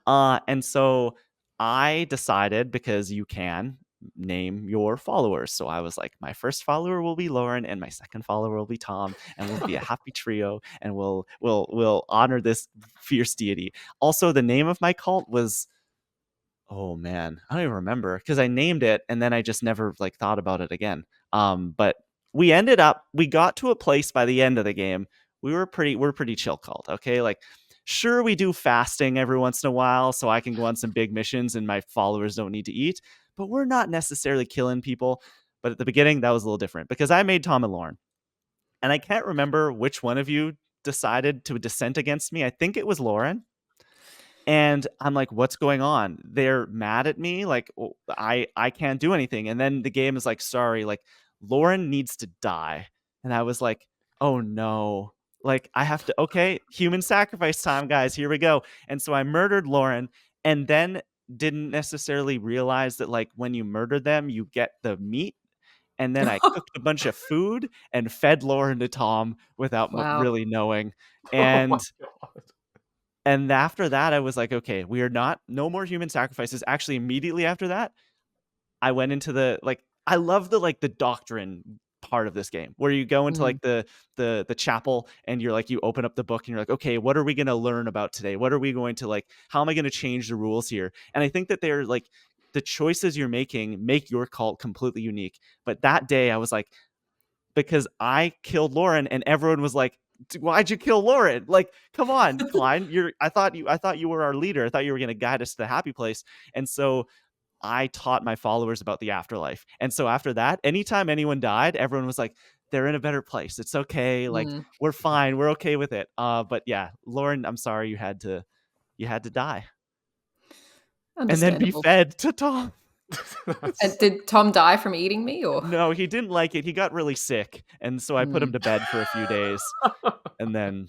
And so I decided, because you can name your followers. So I was like, my first follower will be Lauren, and my second follower will be Tom, and we'll be a happy trio, and we'll honor this fierce deity. Also, the name of my cult was, oh man, I don't even remember, because I named it and then I just never like thought about it again. But we got to a place by the end of the game. We're pretty chill cult, okay? Like, sure, we do fasting every once in a while so I can go on some big missions and my followers don't need to eat, but we're not necessarily killing people. But at the beginning, that was a little different because I made Tom and Lauren. And I can't remember which one of you decided to dissent against me. I think it was Lauren. And I'm like, what's going on? They're mad at me. Like, I can't do anything. And then the game is like, sorry, like Lauren needs to die. And I was like, oh no. Like, I have to, okay, human sacrifice time, guys. Here we go. And so I murdered Lauren and then didn't necessarily realize that, like, when you murder them, you get the meat. And then I cooked a bunch of food and fed Lauren to Tom without Wow. really knowing. Oh my And God. and after that, I was like, okay, we are no more human sacrifices. Actually, immediately after that, I went into I love the doctrine part of this game where you go into Mm. like the chapel and you're like, you open up the book and you're like, okay, what are we going to learn about today? What are we going to like, how am I going to change the rules here? And I think that they're like, the choices you're making make your cult completely unique. But that day I was like, because I killed Lauren and everyone was like, why'd you kill Lauren? Like, come on, Klein. I thought you were our leader. I thought you were going to guide us to the happy place. And so I taught my followers about the afterlife. And so after that, anytime anyone died, everyone was like, they're in a better place. It's okay. Like, Mm. we're fine. We're okay with it. But yeah, Lauren, I'm sorry you had to die and then be Understandable. fed to Tom. And did Tom die from eating me, or? No, he didn't like it. He got really sick. And so I put him Mm. to bed for a few days. And then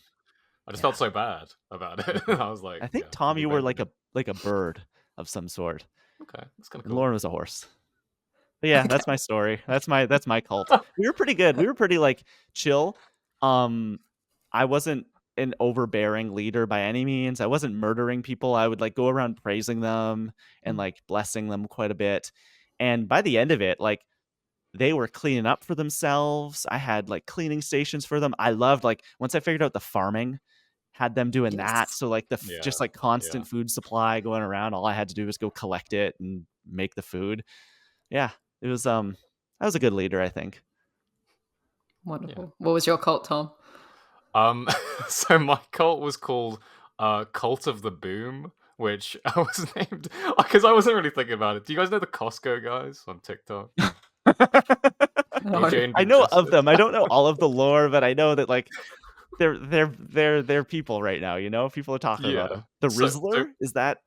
I just yeah. felt so bad about it. I was like, I think yeah, Tom, be you were better than like a bird of some sort. okay, that's kind of And cool. Lauren was a horse. But yeah, that's my story. That's my cult. We were pretty good. We were pretty like chill. I wasn't an overbearing leader by any means. I wasn't murdering people. I would like go around praising them and like blessing them quite a bit. And by the end of it, like they were cleaning up for themselves. I had like cleaning stations for them. I loved like once I figured out the farming, had them doing that. Yes. So like Yeah, just like constant food supply going around. All I had to do was go collect it and make the food. Yeah, it was that was a good leader, I think. Wonderful. What was your cult, Tom? So my cult was called Cult of the Boom, which I was named because I wasn't really thinking about it. Do you guys know the Costco guys on TikTok? No. AJ and I Big know of Justice. them. I don't know all of the lore, but I know that like they're people right now, you know? People are talking about Yeah. them. The So Rizzler? Is that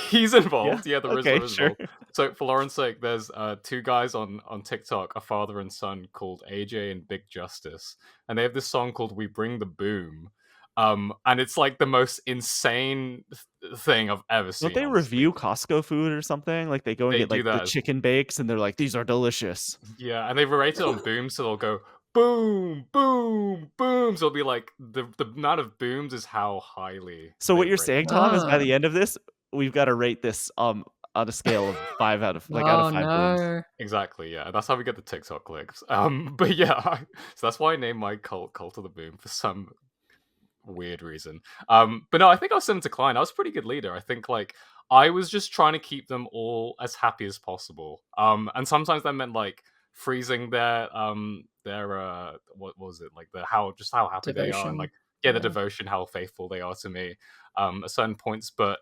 he's involved. Yeah, the Okay, Rizzler is sure. involved. So for Lauren's sake, there's two guys on TikTok, a father and son called AJ and Big Justice, and they have this song called "We Bring the Boom." And it's like the most insane thing I've ever Don't seen. they Honestly, review Costco food or something? Like they go and they get do like the that. chicken bakes and they're like, these are delicious. Yeah, and they've rated on boom, so they'll go boom, boom, boom. So it'll be like the amount of booms is how highly. So what They you're rate saying, it. Tom, is by Ah. the end of this, we've got to rate this on a scale of 5 out of Oh 5 booms. no. Exactly, yeah. That's how we get the TikTok clicks. But yeah, so that's why I named my cult of the boom for some weird reason. But no, I think I was similar to Klein. I was a pretty good leader. I think like I was just trying to keep them all as happy as possible. And sometimes that meant like freezing their what was it like how happy they are and Devotion. like the Yeah. devotion, how faithful they are to me at certain points. But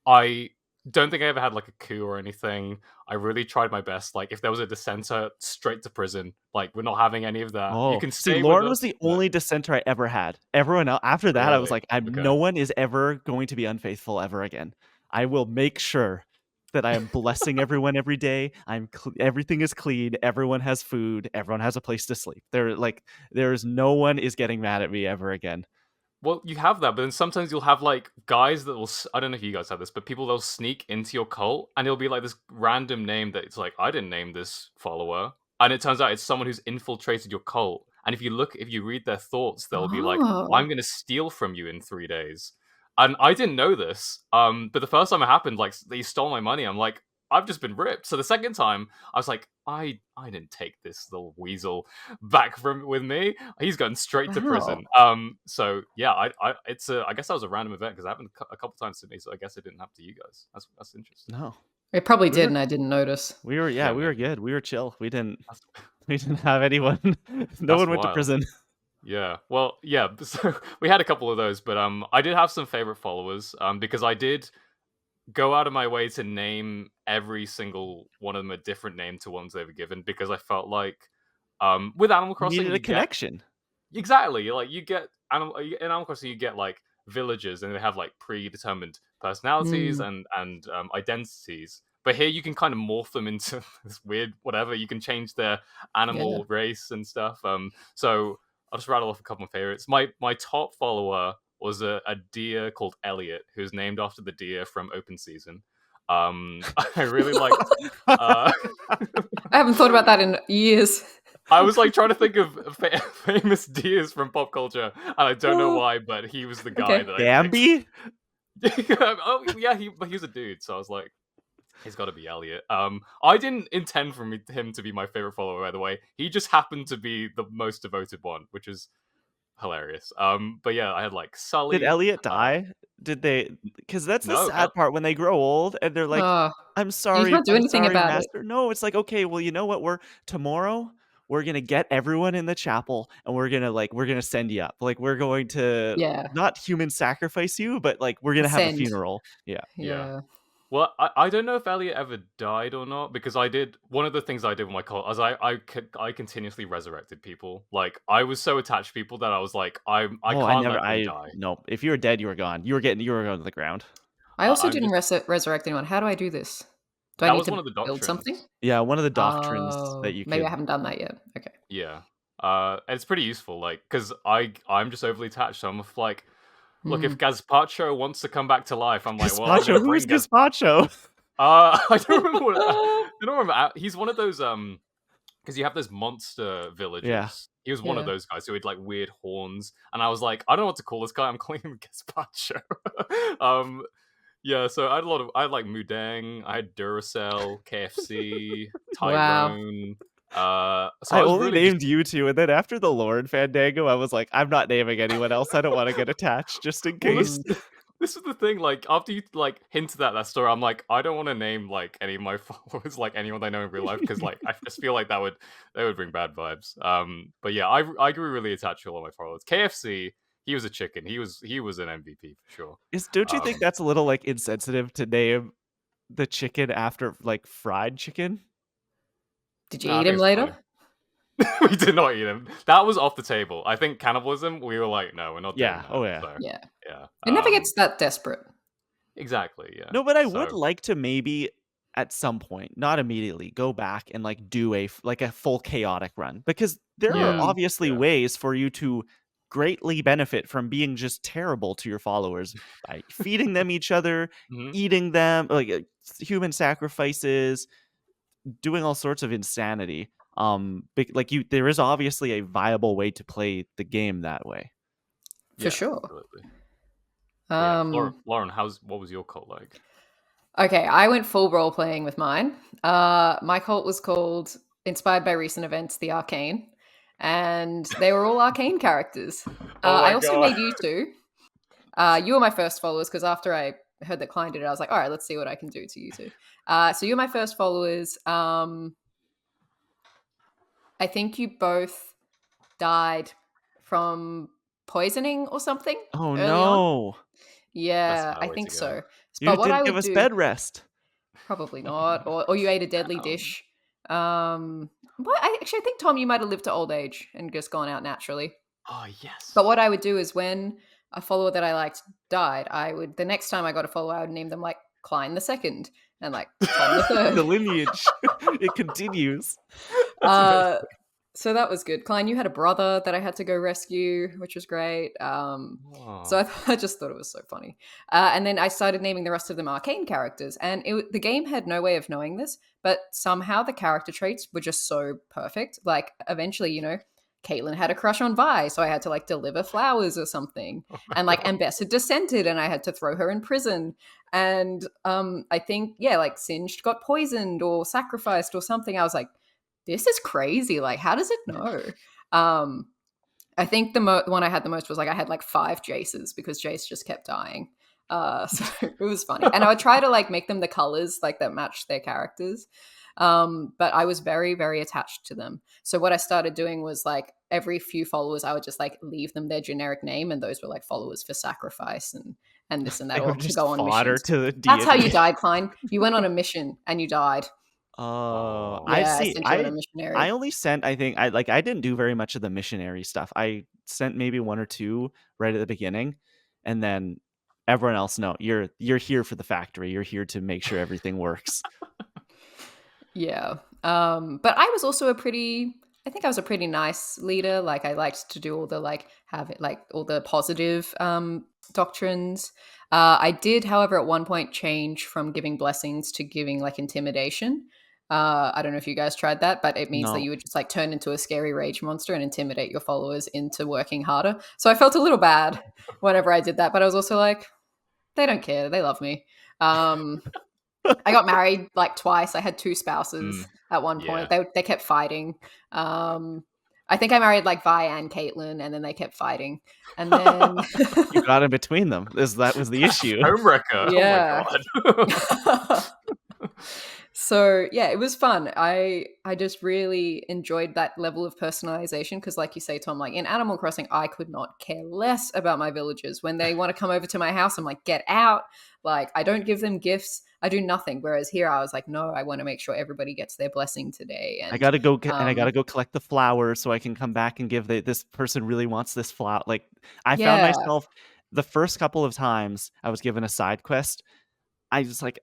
I don't think I ever had like a coup or anything. I really tried my best. Like if there was a dissenter, straight to prison. Like we're not having any of that. You Oh, can see, stay with Lauren was us, the but only dissenter I ever had. Everyone else after that, I was really, like, okay. no one is ever going to be unfaithful ever again. I will make sure that I am blessing everyone every day. Everything is clean. Everyone has food. Everyone has a place to sleep. There's no one is getting mad at me ever again. Well, you have that, but then sometimes you'll have like guys that will. I don't know if you guys have this, but people they'll sneak into your cult, and it'll be like this random name that it's like I didn't name this follower, and it turns out it's someone who's infiltrated your cult. And if you read their thoughts, they'll be like, Oh. "I'm going to steal from you in 3 days." And I didn't know this, but the first time it happened, like they stole my money. I'm like, I've just been ripped. So the second time, I was like, I didn't take this little weasel back from with me. He's going straight to Wow. prison. So yeah, I guess that was a random event because it happened a couple times to me. So I guess it didn't happen to you guys. That's interesting. No. It probably We did, were and I didn't notice. we were Yeah, we were maybe. good. We were chill. We didn't That's, We didn't have anyone. No That's one went to wild. prison. Yeah. Well, yeah. So we had a couple of those, but I did have some favorite followers because I did go out of my way to name every single one of them a different name to ones they were given because I felt like with Animal You Crossing needed a you get connection. exactly like you get in Animal Crossing you get like villages and they have like predetermined personalities Mm, and identities. But here you can kind of morph them into this weird whatever. You can change their yeah. animal race and stuff. So I'll just rattle off a couple of favorites. My top follower was a deer called Elliot, who's named after the deer from Open Season. I really liked. Uh, I haven't thought about that in years. I was like trying to think of famous deers from pop culture, and I don't know Oh, why, but he was the guy okay. that I picked. Bambi? Oh yeah, but he's a dude, so I was like, he's got to be Elliot. I didn't intend for him to be my favorite follower, by the way. He just happened to be the most devoted one, which is hilarious. But yeah, I had like Did Sully. Elliot die? Did they? Because that's the No, sad part when they grow old and they're like, Oh, "I'm you sorry, can't do I'm anything sorry, about it. master." No, it's like, okay, well, you know what? Tomorrow we're gonna get everyone in the chapel and we're gonna send you up. Like we're going to Yeah. not human sacrifice you, but like we're gonna have a Ascend. funeral. Yeah. yeah. Yeah. Well, I don't know if Elliot ever died or not because I did one of the things I did with my cult is I continuously resurrected people. Like I was so attached to people that I was like I Oh, can't let them I die. no. If you were dead, you were gone. You were going to the ground. I also I'm didn't just resurrect anyone. How do I do this? Do I that need was to one of the build something? doctrines. Yeah, one of the doctrines that Oh, you maybe I could. haven't done that yet. Okay. Yeah. And it's pretty useful, like, because I'm just overly attached. So I'm like, look, if Mm, Gazpacho wants to come back to life, I'm like, well, I'm Gazpacho, gonna who is bring Gaz. Gazpacho? I don't remember. I don't remember. He's one of those because you have those monster Yeah. villagers. He was one of yeah. those guys who had like weird horns, and I was like, I don't know what to call this guy. I'm calling him Gazpacho. Yeah. So I had like Mudang, I had Duracell, KFC, Wow. Tyrone. So I I was only really just named you two, and then after the Lord Fandango, I was like, I'm not naming anyone else. I don't want to get attached, just in well. case. Mm, This is the thing. Like after you like hinted at that story, I'm like, I don't want to name like any of my followers like anyone I know in real life because like I just feel like that would bring bad vibes. But yeah, I grew really attached to all of my followers. KFC, he was a chicken. He was an MVP for sure. Don't you think Um, that's a little like insensitive to name the chicken after like fried chicken? did you no, I eat think him it's funny. later? We did not eat him. That was off the table. I think cannibalism. We were like, no, we're not doing Yeah. that. Oh yeah. So Yeah. yeah, It never gets that desperate. exactly. Yeah. No, but I would So like to maybe at some point, not immediately, go back and like do like a full chaotic run because there are yeah, Mm, obviously yeah. ways for you to greatly benefit from being just terrible to your followers by feeding them each other, Mhm. eating them, like human sacrifices, doing all sorts of insanity. Like there is obviously a viable way to play the game that way. for Yeah, sure. absolutely. But yeah, Um, Lauren, what was your cult like? okay, I went full role playing with mine. My cult was called, inspired by recent events, the Arcane, and they were all Arcane characters. Oh I my also god. made you two. You were my first followers because after I heard that Klein did it, I was like, all right, let's see what I can do to you two. So you're my first followers. I think you both died from poisoning or something Oh early on. no. That's a Yeah, bad I way to think go. so. You But what I didn't give would us do, bed rest. probably not, or you ate a deadly Um, dish. But I think Tom, you might have lived to old age and just gone out naturally. oh But yes. what I would do is when a follower that I liked died, I would the next time I got a follower, I would name them like Klein the Second and like Tom the The Third. lineage. It continues. That's amazing. Uh, so that was good. Klein, you had a brother that I had to go rescue, which was great. So Oh. I just thought it was so funny. And then I started naming the rest of them Arcane characters, and the game had no way of knowing this, but somehow the character traits were just so perfect. Like eventually, Caitlin had a crush on Vi, so I had to like deliver flowers or something. Oh my And like god. Ambessa dissented, and I had to throw her in prison. And I think like Singed got poisoned or sacrificed or something. I was like, this is crazy. Like, how does it know? Um, I think the one I had the most was like I had like 5 Jaces because Jace just kept dying. So it was funny, and I would try to like make them the colors like that matched their characters. But I was very, very attached to them. So what I started doing was like every few followers, I would just like leave them their generic name, and those were like followers for sacrifice and this and that, They were or to just go on fodder missions. to the That's how you deity. died, Klein. You went on a mission and you died. Oh, I Yeah, I see. sent you on a I missionary. only sent, I think I didn't do very much of the missionary stuff. I sent maybe one or two right at the beginning, and then everyone else, no, you're here for the factory. You're here to make sure everything works. Yeah. But I was also I think I was a pretty nice leader. Like I liked to do all the like have it like all the positive doctrines. I did, however, at one point change from giving blessings to giving like intimidation. I don't know if you guys tried that, but it means that No. you would just like turn into a scary rage monster and intimidate your followers into working harder. So I felt a little bad whenever I did that, but I was also like, they don't care. They love me. Um, I got married like twice. I had two spouses at one Yeah. point. They kept fighting. I think I married like Vi and Caitlin, and then they kept fighting. And then You got in between them. That was the issue. Homewrecker. yeah. Oh my god. So yeah, it was fun. I just really enjoyed that level of personalization because, like you say, Tom, like in Animal Crossing, I could not care less about my villagers. When they want to come over to my house, I'm like, get out. Like I don't give them gifts. I do nothing. Whereas here, I was like, no, I want to make sure everybody gets their blessing today. I And gotta go and I gotta go collect the flowers so I can come back and give this person really wants this flower. Like I found yeah, myself the first couple of times I was given a side quest, I just like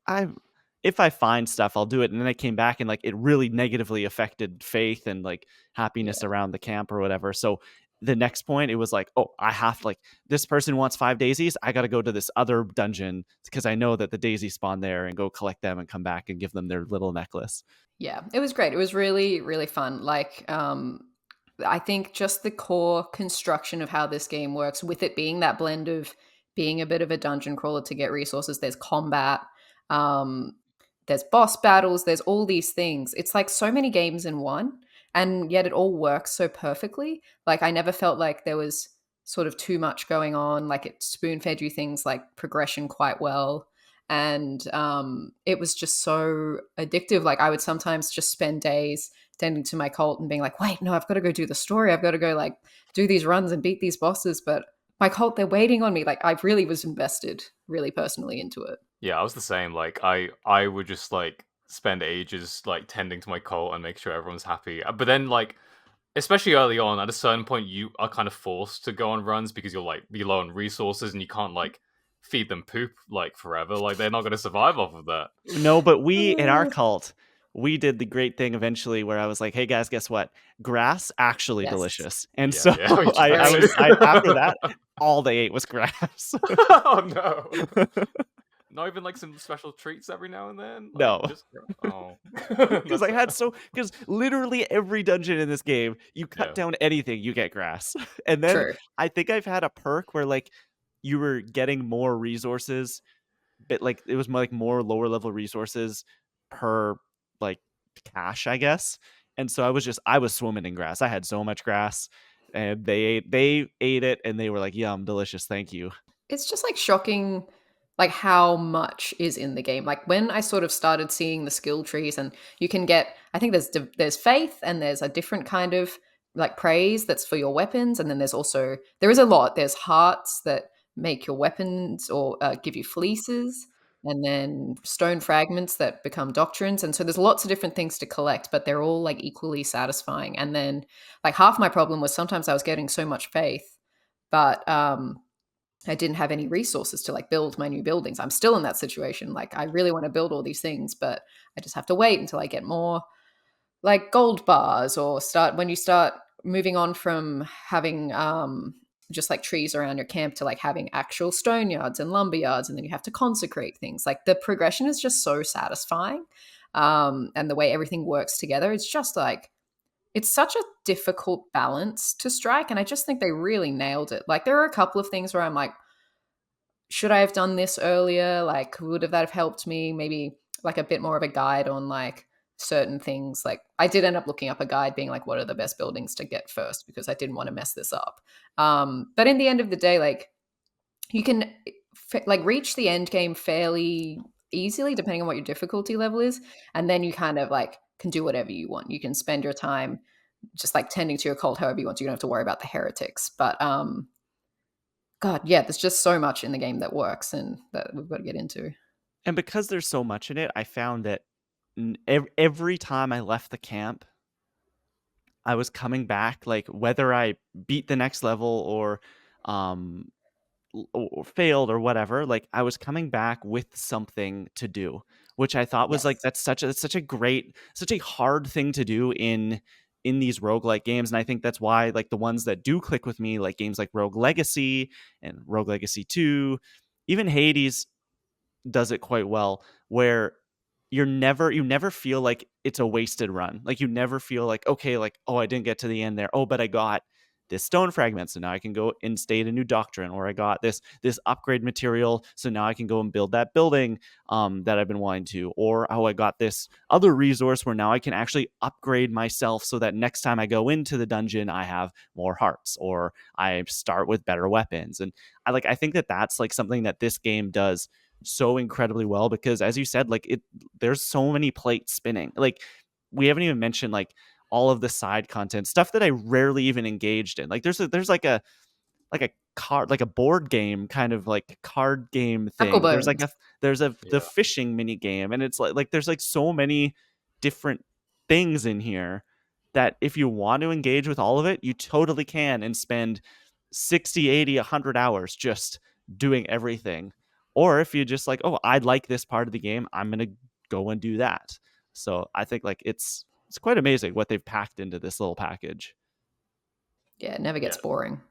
if I find stuff, I'll do it. And then I came back and like it really negatively affected faith and like happiness yeah. around the camp or whatever. So the next point, it was like, oh, I have to, like, this person wants 5 daisies. I got to go to this other dungeon because I know that the daisies spawn there, and go collect them and come back and give them their little necklace. Yeah, it was great. It was really, really fun. Like, I think just the core construction of how this game works, with it being that blend of being a bit of a dungeon crawler to get resources, there's combat, um, there's boss battles, there's all these things. It's like so many games in one, and yet it all works so perfectly. Like, I never felt like there was sort of too much going on. Like, it spoon fed you things like progression quite well, and it was just so addictive. Like I would sometimes just spend days tending to my cult and being like, wait, no, I've got to go do the story, I've got to go like do these runs and beat these bosses, but my cult, they're waiting on me. Like I really was invested really personally into it. Yeah, I was the same. Like I would just like spend ages like tending to my cult and make sure everyone's happy. But then like especially early on, at a certain point you are kind of forced to go on runs because you're like be low on resources and you can't like feed them poop like forever. Like they're not going to survive off of that. No, but we in our cult, we did the great thing eventually where I was like, hey guys, guess what? Grass actually Yes. delicious. And Yeah, so yeah, we after that, all they ate was grass. Oh no. Not even like some special treats every now and then? Like, No. just oh. Because I had because literally every dungeon in this game, you cut Yeah. down anything, you get grass. And then True. I think I've had a perk where like you were getting more resources, but like it was like more lower level resources per like cache, I guess. And so I was swimming in grass. I had so much grass, and they ate it and they were like, yum, delicious, thank you. It's just like shocking like how much is in the game. Like when I sort of started seeing the skill trees, and you can get, I think there's faith, and there's a different kind of like praise that's for your weapons, and then there is a lot. There's hearts that make your weapons or give you fleeces, and then stone fragments that become doctrines, and so there's lots of different things to collect, but they're all like equally satisfying. And then like half my problem was sometimes I was getting so much faith, but I didn't have any resources to like build my new buildings. I'm still in that situation. Like I really want to build all these things, but I just have to wait until I get more like gold bars, or when you start moving on from having just like trees around your camp to like having actual stone yards and lumber yards, and then you have to consecrate things. Like the progression is just so satisfying. And the way everything works together, it's just like it's such a difficult balance to strike, and I just think they really nailed it. Like there are a couple of things where I'm like, should I have done this earlier? Like would that have helped me? Maybe like a bit more of a guide on like certain things. Like I did end up looking up a guide being like, what are the best buildings to get first, because I didn't want to mess this up. But in the end of the day, like you can like reach the end game fairly easily, depending on what your difficulty level is. And then you kind of like can do whatever you want. You can spend your time just like tending to your cult however you want to. You don't have to worry about the heretics. But God, yeah, there's just so much in the game that works and that we've got to get into. And because there's so much in it, I found that every time I left the camp, I was coming back, like whether I beat the next level or um or failed or whatever, like I was coming back with something to do, which I thought was like Yes. that's such a great, such a hard thing to do in these roguelike games. And I think that's why like the ones that do click with me, like games like Rogue Legacy and Rogue Legacy 2, even Hades does it quite well, where you never feel like it's a wasted run. Like you never feel like, okay, like, oh, I didn't get to the end there. Oh, but I got this stone fragment, so now I can go and state a new doctrine, or I got this upgrade material, so now I can go and build that building that I've been wanting to, or oh, I got this other resource where now I can actually upgrade myself so that next time I go into the dungeon I have more hearts, or I start with better weapons. And I think that that's like something that this game does so incredibly well, because as you said, like there's so many plates spinning. Like we haven't even mentioned like all of the side content stuff that I rarely even engaged in. Like there's like a card, like a board game kind of like card game thing. There's like Knucklebones. the Yeah. fishing mini game, and it's like there's like so many different things in here that if you want to engage with all of it, you totally can, and spend 60, 80, 100 hours just doing everything. Or if you just like, oh, I like this part of the game, I'm gonna go and do that. So I think like it's quite amazing what they've packed into this little package. Yeah, it never gets Yeah. boring.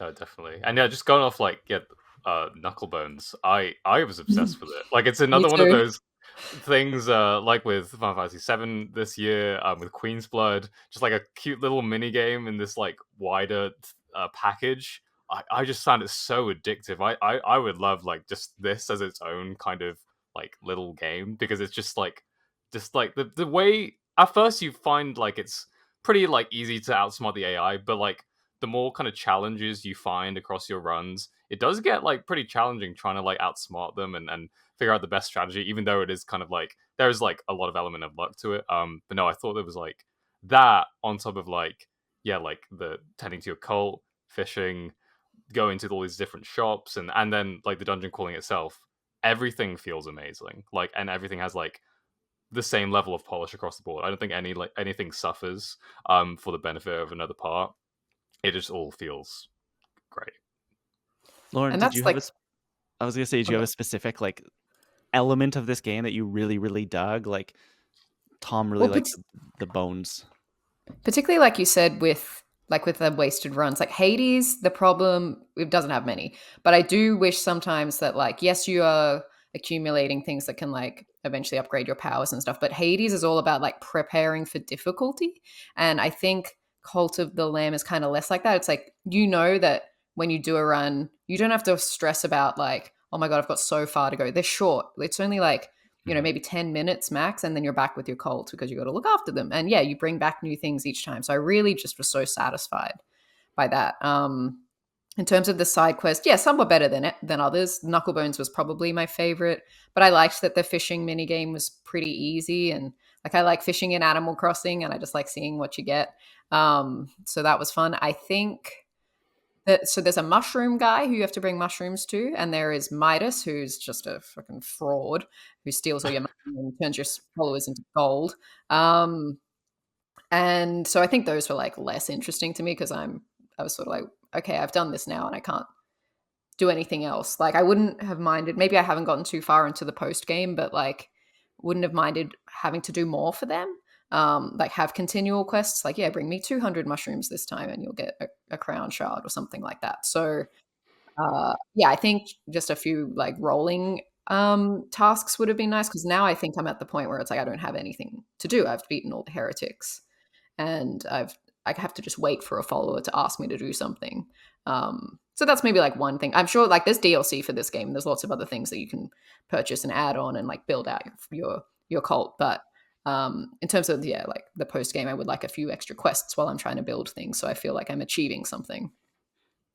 No, definitely. And yeah, just going off like Knucklebones, I was obsessed with it. Like it's Me another one of too. those things like with Final Fantasy 7 this year, with Queen's Blood, just like a cute little mini game in this like wider package. I just found it so addictive. I would love like just this as its own kind of like little game, because it's just like the way at first you find like it's pretty like easy to outsmart the AI, but like the more kind of challenges you find across your runs, it does get like pretty challenging trying to like outsmart them and figure out the best strategy, even though it is kind of like there's like a lot of element of luck to it. But no, I thought it was like that on top of like, yeah, like the tending to your cult, fishing, going to all these different shops, and then like the dungeon crawling itself. Everything feels amazing. Like, and everything has like the same level of polish across the board. I don't think anything suffers for the benefit of another part. It just all feels great. Lauren, And did you that's have like, I was gonna say, do you have a specific like element of this game that you really, really dug? Like Tom really well, liked the bones. particularly like you said with the wasted runs, like Hades, the problem it doesn't have many, but I do wish sometimes that like yes, you are accumulating things that can like eventually upgrade your powers and stuff, but Hades is all about like preparing for difficulty, and I think Cult of the Lamb is kind of less like that. It's like you know that when you do a run, you don't have to stress about like, oh my god, I've got so far to go. They're short. It's only like Mhm. maybe 10 minutes max, and then you're back with your cult because you got to look after them. And yeah, you bring back new things each time. So I really just was so satisfied by that. In terms of the side quest, yeah, some were better than others. Knucklebones was probably my favorite, but I liked that the fishing mini game was pretty easy, and like I like fishing in Animal Crossing, and I just like seeing what you get. So that was fun. I think so there's a mushroom guy who you have to bring mushrooms to, and there is Midas, who's just a fucking fraud who steals all your money and turns your followers into gold. Um, and so I think those were like less interesting to me because I was sort of like, okay, I've done this now and I can't do anything else. Like I wouldn't have minded. Maybe I haven't gotten too far into the post game, but like wouldn't have minded having to do more for them. Like have continual quests. Like yeah, bring me 200 mushrooms this time, and you'll get a crown shard or something like that. So yeah, I think just a few like rolling tasks would have been nice because now I think I'm at the point where it's like I don't have anything to do. I've beaten all the heretics, and I have to just wait for a follower to ask me to do something. So that's maybe like one thing. I'm sure like there's DLC for this game. And there's lots of other things that you can purchase and add on and like build out your cult. But in terms of yeah, like the post game, I would like a few extra quests while I'm trying to build things, so I feel like I'm achieving something.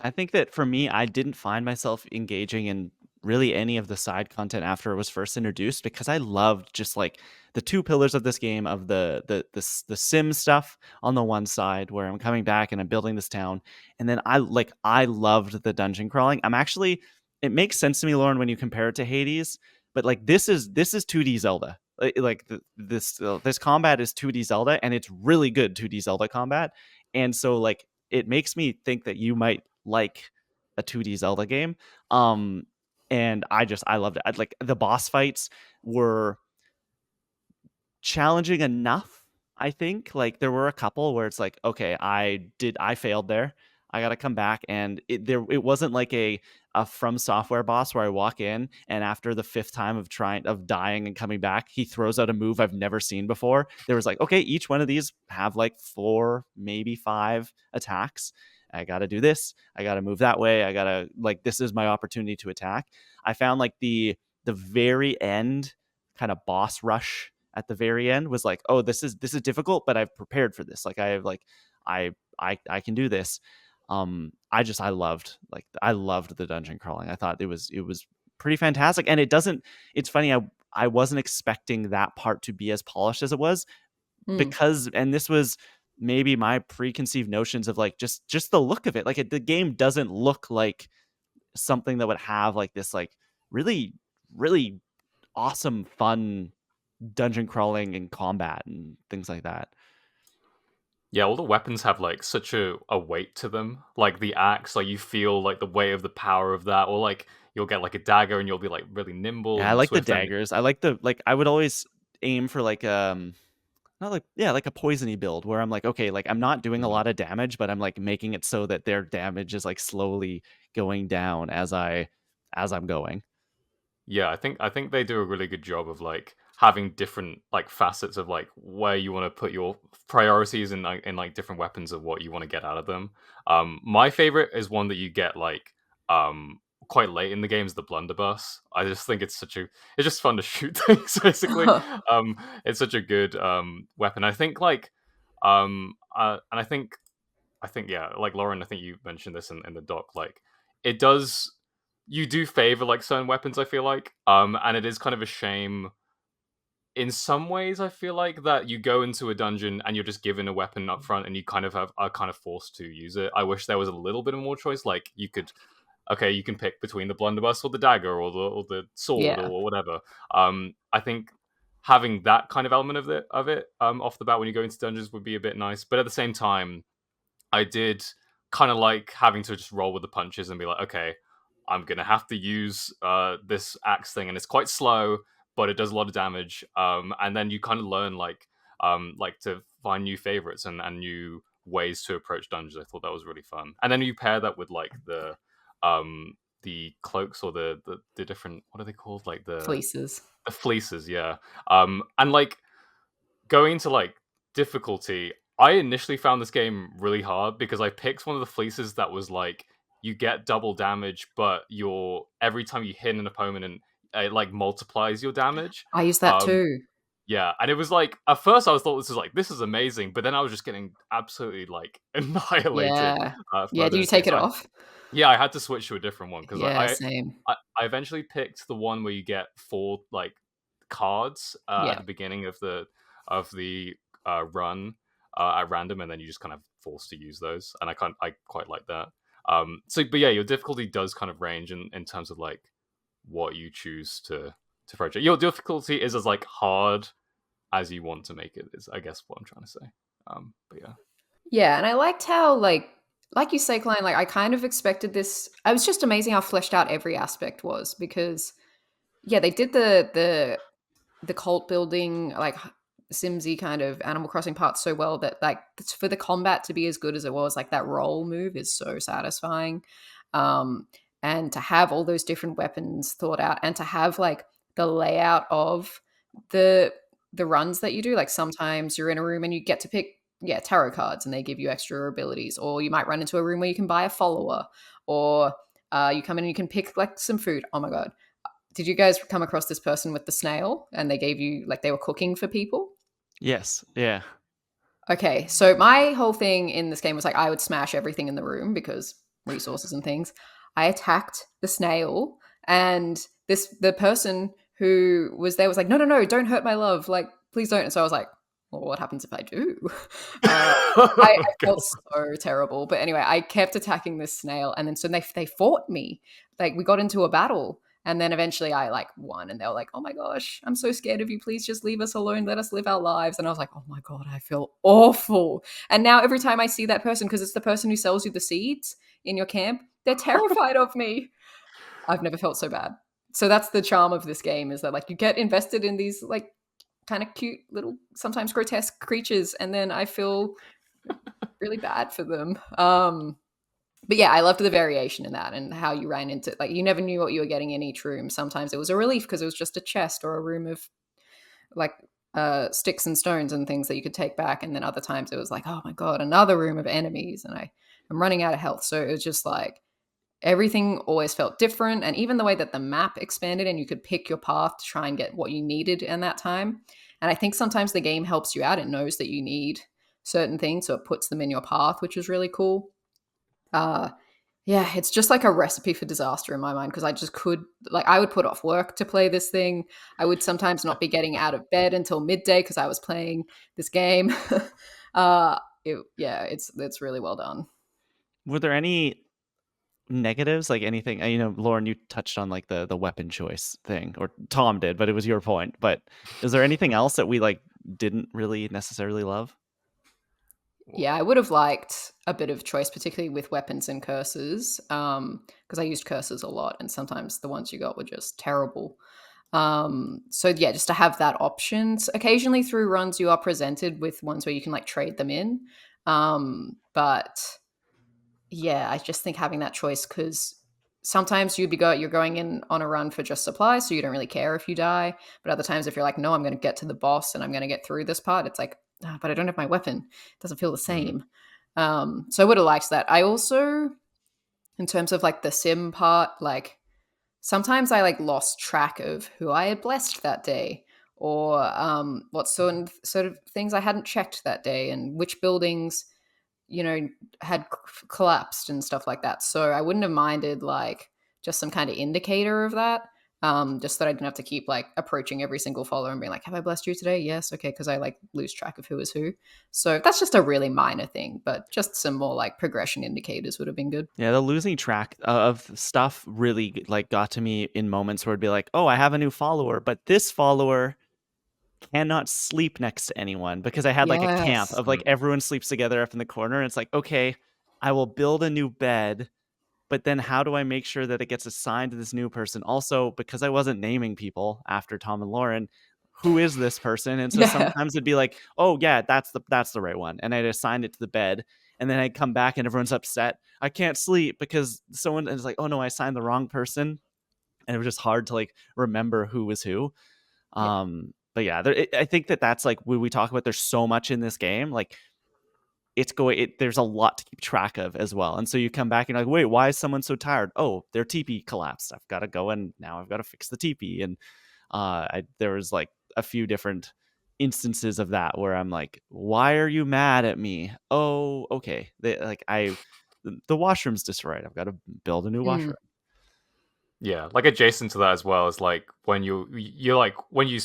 I think that for me, I didn't find myself engaging in really any of the side content after it was first introduced, because I loved just like the two pillars of this game of the sim stuff on the one side where I'm coming back and I'm building this town, and then I loved the dungeon crawling. It makes sense to me, Lauren, when you compare it to Hades, but like this is 2D Zelda. This combat is 2D Zelda, and it's really good 2D Zelda combat. And so like it makes me think that you might like a 2D Zelda game. Um and I loved it. Like the boss fights were challenging enough. I think like there were a couple where it's like, okay, I failed there. I got to come back, and it wasn't like a From Software boss where I walk in and after the fifth time of dying and coming back, he throws out a move I've never seen before. There was like, okay, each one of these have like 4, maybe 5 attacks. I got to do this. I got to move that way. I got to like this is my opportunity to attack. I found like the very end kind of boss rush at the very end was like, oh, this is difficult, but I've prepared for this. Like I have like I can do this. I loved the dungeon crawling. I thought it was pretty fantastic. And it's funny, I wasn't expecting that part to be as polished as it was, because and this was maybe my preconceived notions of like just the look of it. Like the game doesn't look like something that would have like this like really really awesome fun dungeon crawling and combat and things like that. Yeah, all the weapons have like such a weight to them. Like the axe, like you feel like the weight of the power of that, or like you'll get like a dagger and you'll be like really nimble Yeah, I and like the swift. And daggers. I like the like I would always aim for like not like yeah, like a poisony build where I'm like, okay, like I'm not doing a Mhm. lot of damage, but I'm like making it so that their damage is like slowly going down as I'm going. Yeah, I think they do a really good job of like having different like facets of like where you want to put your priorities in like different weapons of what you want to get out of them. My favorite is one that you get like um quite late in the game is the blunderbuss. I just think it's just fun to shoot things basically. Um it's such a good weapon. I think like and I think yeah, like Lauren, I think you mentioned this in the doc. Like, it does you do favor like certain weapons. I feel like, and it is kind of a shame in some ways. I feel like that you go into a dungeon and you're just given a weapon up front, and you kind of are kind of forced to use it. I wish there was a little bit of more choice. Like you could, okay, you can pick between the blunderbuss or the dagger or the sword Yeah. or whatever. I think having that kind of element of it off the bat when you go into dungeons would be a bit nice, but at the same time I did kind of like having to just roll with the punches and be like, okay, I'm gonna have to use this axe thing, and it's quite slow, but it does a lot of damage. And then you kind of learn like to find new favorites and new ways to approach dungeons. I thought that was really fun. And then you pair that with like the cloaks or the different, what are they called? Like Fleeces. the fleeces, yeah. And like going into like difficulty, I initially found this game really hard because I picked one of the fleeces that was like you get double damage, but you're every time you hit an opponent and it like multiplies your damage. I use that Um, too. yeah, and it was like at first I thought this is amazing, but then I was just getting absolutely like annihilated Yeah. by Yeah, do you those things. take it off? Yeah, I had to switch to a different one because Yeah, same. I eventually picked the one where you get 4 like cards at Yeah. the beginning of the run at random, and then you just kind of forced to use those, and I quite like that. So, but yeah, your difficulty does kind of range in terms of like what you choose to approach it. Your difficulty is as like hard as you want to make it. Is I guess what I'm trying to say. But yeah. Yeah, and I liked how like you say, Klein, like I kind of expected this. I was just amazing how fleshed out every aspect was because yeah, they did the cult building like Simsy kind of Animal Crossing part so well that like for the combat to be as good as it was, like that roll move is so satisfying. Um and to have all those different weapons thought out and to have like the layout of the the runs that you do, like sometimes you're in a room and you get to pick tarot cards and they give you extra abilities, or you might run into a room where you can buy a follower, or you come in and you can pick like some food. Oh my god, did you guys come across this person with the snail and they gave you like they were cooking for people? Yes. Yeah. Okay, so my whole thing in this game was like I would smash everything in the room because resources and things. I attacked the snail And the person who was there was like, no, don't hurt my love, like please don't. And so I was like, well, what happens if I do? I felt so terrible. But anyway, I kept attacking this snail, and then so they fought me. Like we got into a battle, and then eventually I like won, and they were like, "Oh my gosh, I'm so scared of you. Please just leave us alone. Let us live our lives." And I was like, "Oh my god, I feel awful." And now every time I see that person, because it's the person who sells you the seeds in your camp, they're terrified of me. I've never felt so bad. So that's the charm of this game, is that like you get invested in these like kind of cute little, sometimes grotesque creatures, and then I feel really bad for them. But yeah, I loved the variation in that, and how you ran into, like, you never knew what you were getting in each room. Sometimes it was a relief because it was just a chest or a room of like sticks and stones and things that you could take back, and then other times it was like, oh my god, another room of enemies, and I'm running out of health. So it was just like everything always felt different, and even the way that the map expanded and you could pick your path to try and get what you needed in that time. And I think sometimes the game helps you out. It knows that you need certain things, so it puts them in your path, which is really cool. Yeah, it's just like a recipe for disaster in my mind, because I just could, like, I would put off work to play this thing. I would sometimes not be getting out of bed until midday because I was playing this game. Yeah, it's really well done. Were there any negatives, like anything? Lauren, you touched on like the weapon choice thing, or Tom did, but it was your point. But is there anything else that we like didn't really necessarily love? Yeah, I would have liked a bit of choice, particularly with weapons and curses, because I used curses a lot, and sometimes the ones you got were just terrible. So yeah, just to have that options. Occasionally through runs, you are presented with ones where you can like trade them in. But yeah, I just think having that choice, because sometimes you're going in on a run for just supplies, so you don't really care if you die. But other times, if you're like, no, I'm going to get to the boss and I'm going to get through this part, it's like, "Ah, but I don't have my weapon. It doesn't feel the same." So I would have liked that. I also, in terms of like the sim part, like sometimes I like lost track of who I had blessed that day, or what sort of things I hadn't checked that day, and which buildings had collapsed and stuff like that. So I wouldn't have minded like just some kind of indicator of that. Just that I didn't have to keep like approaching every single follower and being like, have I blessed you today? Yes. Okay. Cause I like lose track of who is who. So that's just a really minor thing, but just some more like progression indicators would have been good. Yeah, the losing track of stuff really like got to me in moments where it'd be like, oh, I have a new follower, but this follower cannot sleep next to anyone, because I had like a camp Yes. of like everyone sleeps together up in the corner. And it's like, okay, I will build a new bed, but then how do I make sure that it gets assigned to this new person? Also, because I wasn't naming people after Tom and Lauren, who is this person? And so Yeah. sometimes it'd be like, oh yeah, that's the right one, and I'd assign it to the bed, and then I'd come back and everyone's upset. I can't sleep because someone is like, oh no, I signed the wrong person, and it was just hard to like remember who was who. Yeah. But yeah, I think that's like when we talk about, there's so much in this game, like there's a lot to keep track of as well. And so you come back and you're like, wait, why is someone so tired? Oh, their TP collapsed. I've got to go, and now I've got to fix the TP. And there was like a few different instances of that where I'm like, why are you mad at me? Oh, okay. The washroom's destroyed. I've got to build a new Mm. washroom. Yeah, like adjacent to that as well is like when you're like when you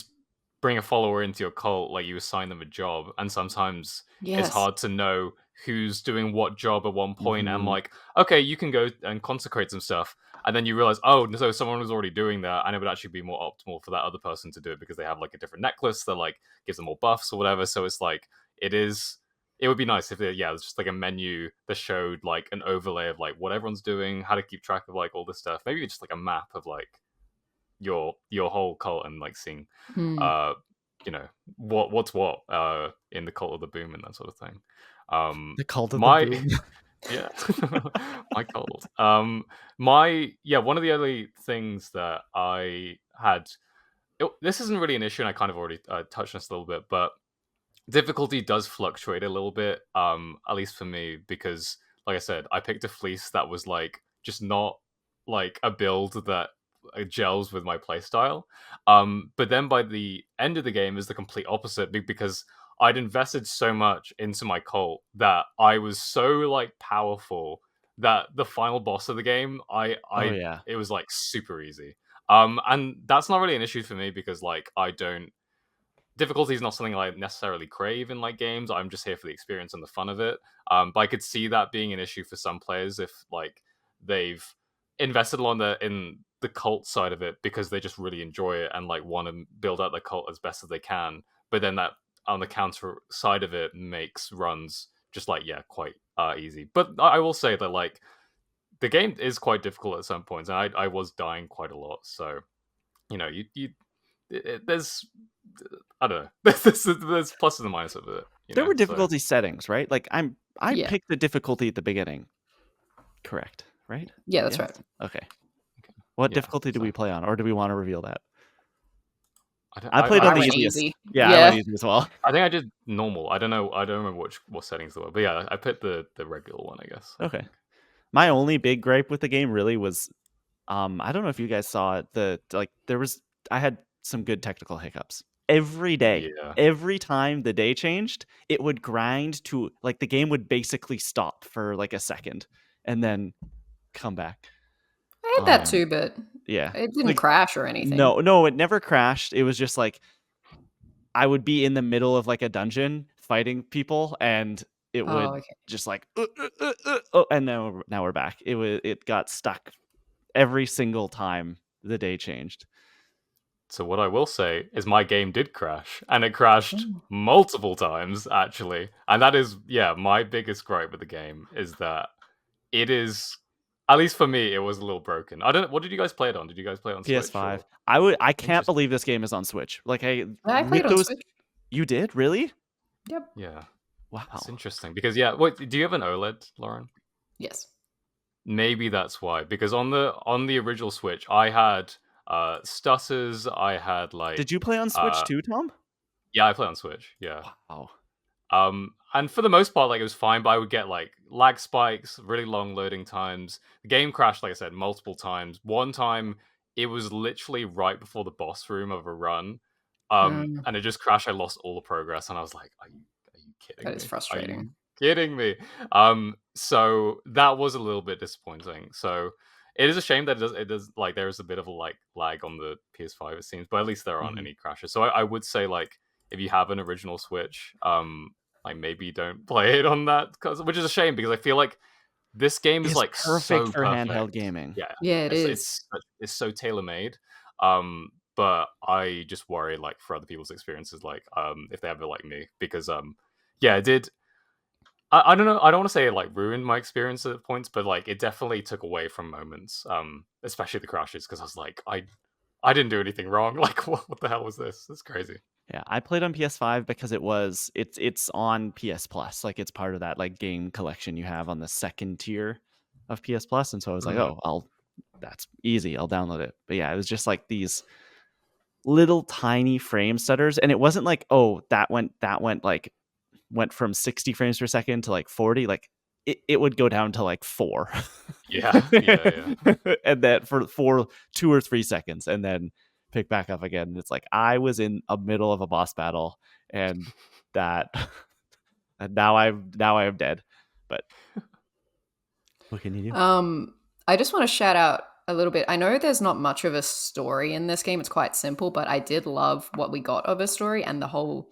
bring a follower into your cult, like you assign them a job, and sometimes it's Yes. hard to know who's doing what job at one point. And Mhm. like, okay, you can go and consecrate some stuff, and then you realize, oh, so someone was already doing that, and it would actually be more optimal for that other person to do it because they have like a different necklace that like gives them more buffs or whatever. So it's like it is. It would be nice if there's just like a menu that showed like an overlay of like what everyone's doing, how to keep track of like all this stuff. Maybe just like a map of like your whole cult, and like seeing Mm. uh what's what in the cult of the boom and that sort of thing. The cult of the My boom. yeah, my cult. My yeah, one of the only things that I had. This isn't really an issue, and I kind of already touched on this a little bit, but difficulty does fluctuate a little bit, at least for me, because like I said, I picked a fleece that was like just not like a build that gels with my playstyle. But then by the end of the game is the complete opposite, because I'd invested so much into my cult that I was so like powerful that the final boss of the game, Oh yeah. it was like super easy. And that's not really an issue for me because like I don't difficulty is not something I necessarily crave in like games. I'm just here for the experience and the fun of it. But I could see that being an issue for some players if like they've invested a lot in the cult side of it because they just really enjoy it and like want to build out the cult as best as they can. But then that on the counter side of it makes runs just like quite easy. But I will say that like the game is quite difficult at some points, and I was dying quite a lot. So there's I don't know. There's pluses and minuses of it. There were So difficulty settings, right? Like I Yeah. picked the difficulty at the beginning. Correct, right? Yeah, that's Yes? right. Okay. What Yeah, difficulty do so- we play on, or do we want to reveal that? don't- I played on I the went easiest. easy. Yeah, I Yeah. went easy as well. I think I did normal. I don't know. I don't remember what settings there were, but yeah, I picked the regular one, I guess. Okay. My only big gripe with the game really was, I don't know if you guys saw it. I had some good technical hiccups every day. Yeah. Every time the day changed, it would grind to like the game would basically stop for like a second and then come back. I had that too, but Yeah, it didn't like, crash or anything. no, it never crashed. It was just like I would be in the middle of like a dungeon fighting people, and it would Oh, okay. just like oh, and now we're back. It got stuck every single time the day changed. So what I will say is my game did crash, and it crashed Oh. multiple times actually, and that is my biggest gripe with the game is that it is. At least for me, it was a little broken. I don't. What did you guys play it on? Did you guys play it on Switch? PS5. Or- I can't Interesting. believe this game is on Switch. Like I with played on those. Switch. You did really? Yep. Yeah, Wow. it's interesting because wait, do you have an OLED, Lauren? Yes. Maybe that's why. Because on the original Switch, I had stutters. I had like. Did you play on Switch too, Tom? Yeah, I play on Switch. Yeah. Wow. And for the most part, like it was fine, but I would get like lag spikes, really long loading times. The game crashed, like I said, multiple times. One time, it was literally right before the boss room of a run, and it just crashed. I lost all the progress, and I was like, "Are you kidding me? That is Are you frustrating. kidding me?" So that was a little bit disappointing. So it is a shame that it does like there is a bit of a like lag on the PS5, it seems, but at least there aren't any crashes. So I would say like if you have an original Switch, like maybe don't play it on that, which is a shame because I feel like this game is It's like perfect so for perfect. handheld gaming. Yeah, it is. It's so tailor made. But I just worry like for other people's experiences, like if they have it like me, because it did. I don't know. I don't want to say it like ruined my experience at points, but like it definitely took away from moments, especially the crashes, because I was like, I didn't do anything wrong. Like, what the hell was this? That's crazy. Yeah, I played on PS5 because it's on PS Plus. Like it's part of that like game collection you have on the second tier of PS Plus, and so I was like, oh, that's easy. I'll download it. But yeah, it was just like these little tiny frame stutters, and it wasn't like, oh, that went from 60 frames per second to like 40. Like it would go down to like 4. Yeah. And then for 2 or 3 seconds, and then pick back up again. And it's like I was in a middle of a boss battle, and that and now I am dead. But what can you do? I just want to shout out a little bit. I know there's not much of a story in this game. It's quite simple, but I did love what we got of a story and the whole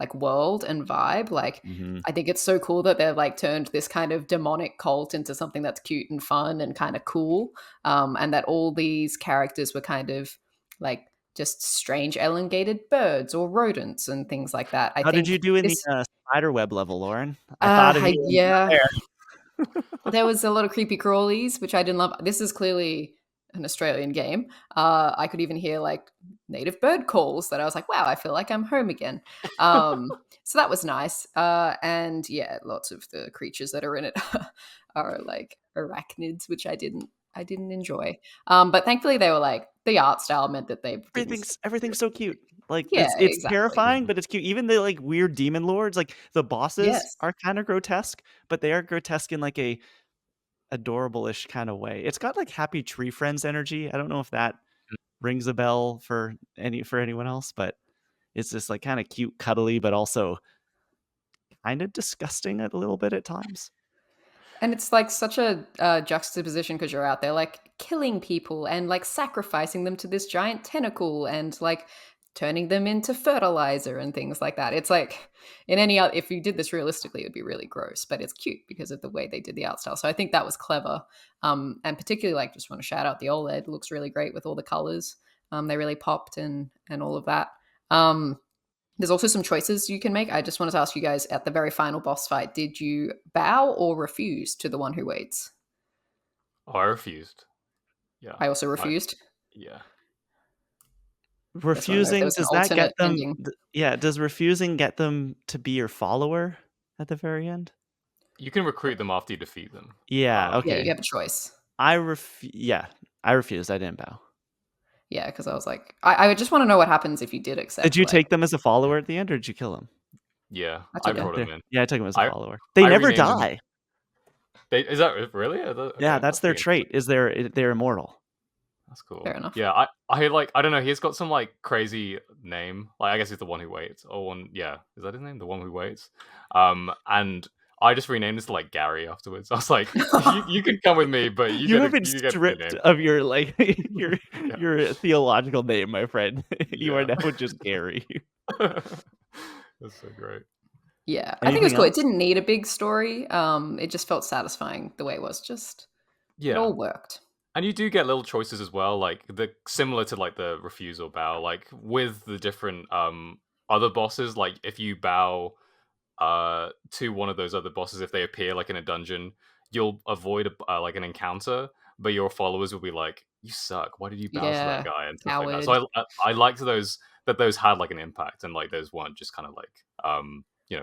like world and vibe. Like I think it's so cool that they've like turned this kind of demonic cult into something that's cute and fun and kind of cool. And that all these characters were kind of like just strange elongated birds or rodents and things like that. How did you do in the spider web level, Lauren? I thought of you. Yeah. There was a lot of creepy crawlies, which I didn't love. This is clearly an Australian game. I could even hear like native bird calls that I was like, wow, I feel like I'm home again. So that was nice. And yeah, lots of the creatures that are in it are like arachnids, which I didn't enjoy. But thankfully they were like the art style meant that they everything's so cute. Like yeah, it's exactly. terrifying, but it's cute. Even the like weird demon lords, like the bosses are kind of grotesque, but they are grotesque in like a adorable-ish kind of way. It's got like Happy Tree Friends energy. I don't know if that rings a bell for anyone else, but it's just like kind of cute, cuddly, but also kind of disgusting a little bit at times. And it's like such a juxtaposition because you're out there like killing people and like sacrificing them to this giant tentacle and like turning them into fertilizer and things like that. It's like in any other, if you did this realistically, it would be really gross, but it's cute because of the way they did the art style. So I think that was clever. And particularly like just want to shout out the OLED. It looks really great with all the colors. They really popped and all of that. There's also some choices you can make. I just wanted to ask you guys at the very final boss fight, did you bow or refuse to the one who waits? Oh, I refused. Yeah. I also refused. Yeah. Just wanna know if there Refusing, was an does that get alternate them ending. yeah, does refusing get them to be your follower at the very end? You can recruit them after you defeat them. Yeah, Yeah, okay. you have a choice. I refused. I didn't bow. Yeah, because I was like, I just want to know what happens if you did accept. Did you like, take them as a follower at the end, or did you kill them? Yeah, I I took brought them. them in. Yeah, I took them as a I follower. They I never renamed them. die. Is that really? Yeah, Okay, that's their pretty trait. Is they're immortal. That's cool. Fair enough. Yeah, I like I don't know. He's got some like crazy name. Like I guess he's the one who waits. Or one. Yeah, is that his name? The one who waits. And I just renamed this to like Gary afterwards. I was like, you can come with me, but You have been you get the stripped name. of your like your Yeah. your theological name, my friend. You are Yeah. now just Gary. That's so great. Yeah, I think it was Anything cool. It else? didn't need a big story. It just felt satisfying the way it was. Just it Yeah. all worked. And you do get little choices as well, like the similar to like the refusal bow, like with the different other bosses. Like if you bow to one of those other bosses, if they appear like in a dungeon, you'll avoid like an encounter, but your followers will be like, "You suck. Why did you bow to Yeah, that guy?" and stuff like that. coward. So I liked those had like an impact, and like those weren't just kind of like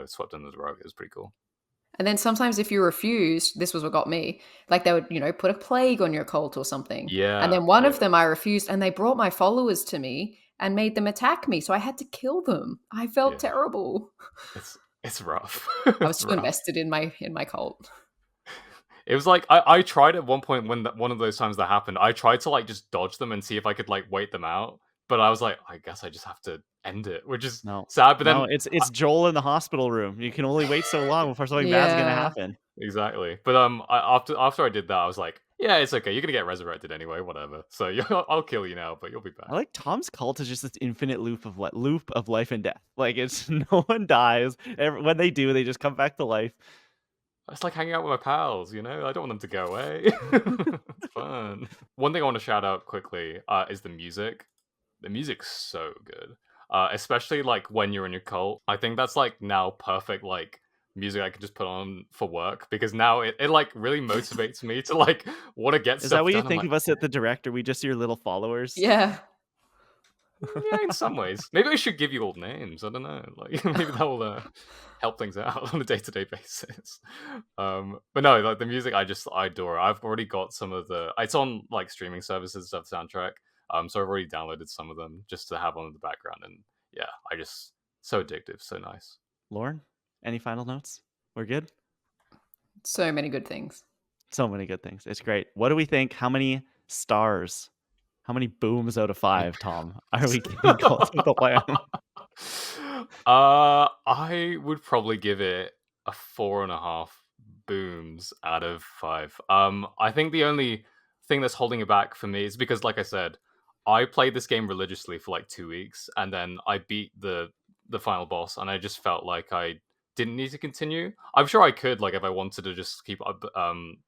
swept under the rug. It was pretty cool. And then sometimes if you refused, this was what got me. Like they would, put a plague on your cult or something. And Yeah, then one yeah, of them I refused, and they brought my followers to me and made them attack me. So I had to kill them. I felt yeah. terrible. It's rough. I was It's too rough. invested in my cult. It was like I tried at one point when one of those times that happened. I tried to like just dodge them and see if I could like wait them out, but I was like, I guess I just have to end it, which is No. sad. But No, then it's Joel in the hospital room. You can only wait so long before something bad's gonna Yeah. happen. exactly. But after I did that, I was like, yeah, it's okay. You're gonna get resurrected anyway, whatever. So I'll kill you now, but you'll be back. I like Tom's cult is just this infinite loop of life and death. Like it's no one dies. When they do, they just come back to life. It's like hanging out with my pals, I don't want them to go away. It's fun. One thing I want to shout out quickly is the music. The music's so good. Especially like when you're in your cult. I think that's like now perfect like music I could just put on for work because now it like really motivates me to like want to get Is stuff that what you done. I'm think like, of us at the director? We just your little followers? Yeah. yeah, in some ways. Maybe I should give you old names. I don't know. Like maybe that will help things out on a day-to-day basis. But no, like the music I adore. I've already got some of it's on like streaming services stuff soundtrack. So I've already downloaded some of them just to have on in the background, and yeah, I just so addictive, so nice. Lauren, any final notes? We're good? So many good things. So many good things. It's great. What do we think? How many stars? How many booms out of 5, Tom, are we giving Cult of the Lamb? I would probably give it a 4.5 booms out of 5. I think the only thing that's holding it back for me is because, like I said, I played this game religiously for like 2 weeks, and then I beat the final boss, and I just felt like I didn't need to continue. I'm sure I could, like, if I wanted to just keep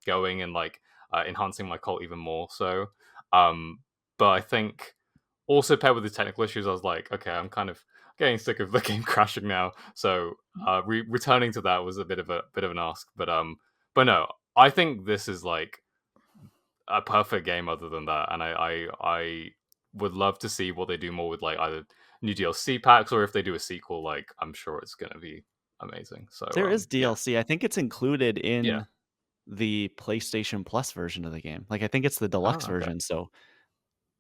going and like enhancing my cult even more. So, but I think also paired with the technical issues, I was like, okay, I'm kind of getting sick of the game crashing now. So returning to that was a bit of an ask. But no, I think this is like a perfect game. Other than that, and I would love to see what they do more with like either new DLC packs or if they do a sequel. Like I'm sure it's gonna be amazing. So There is yeah. DLC. I think it's included in Yeah. the PlayStation Plus version of the game. Like I think it's the deluxe okay. version, so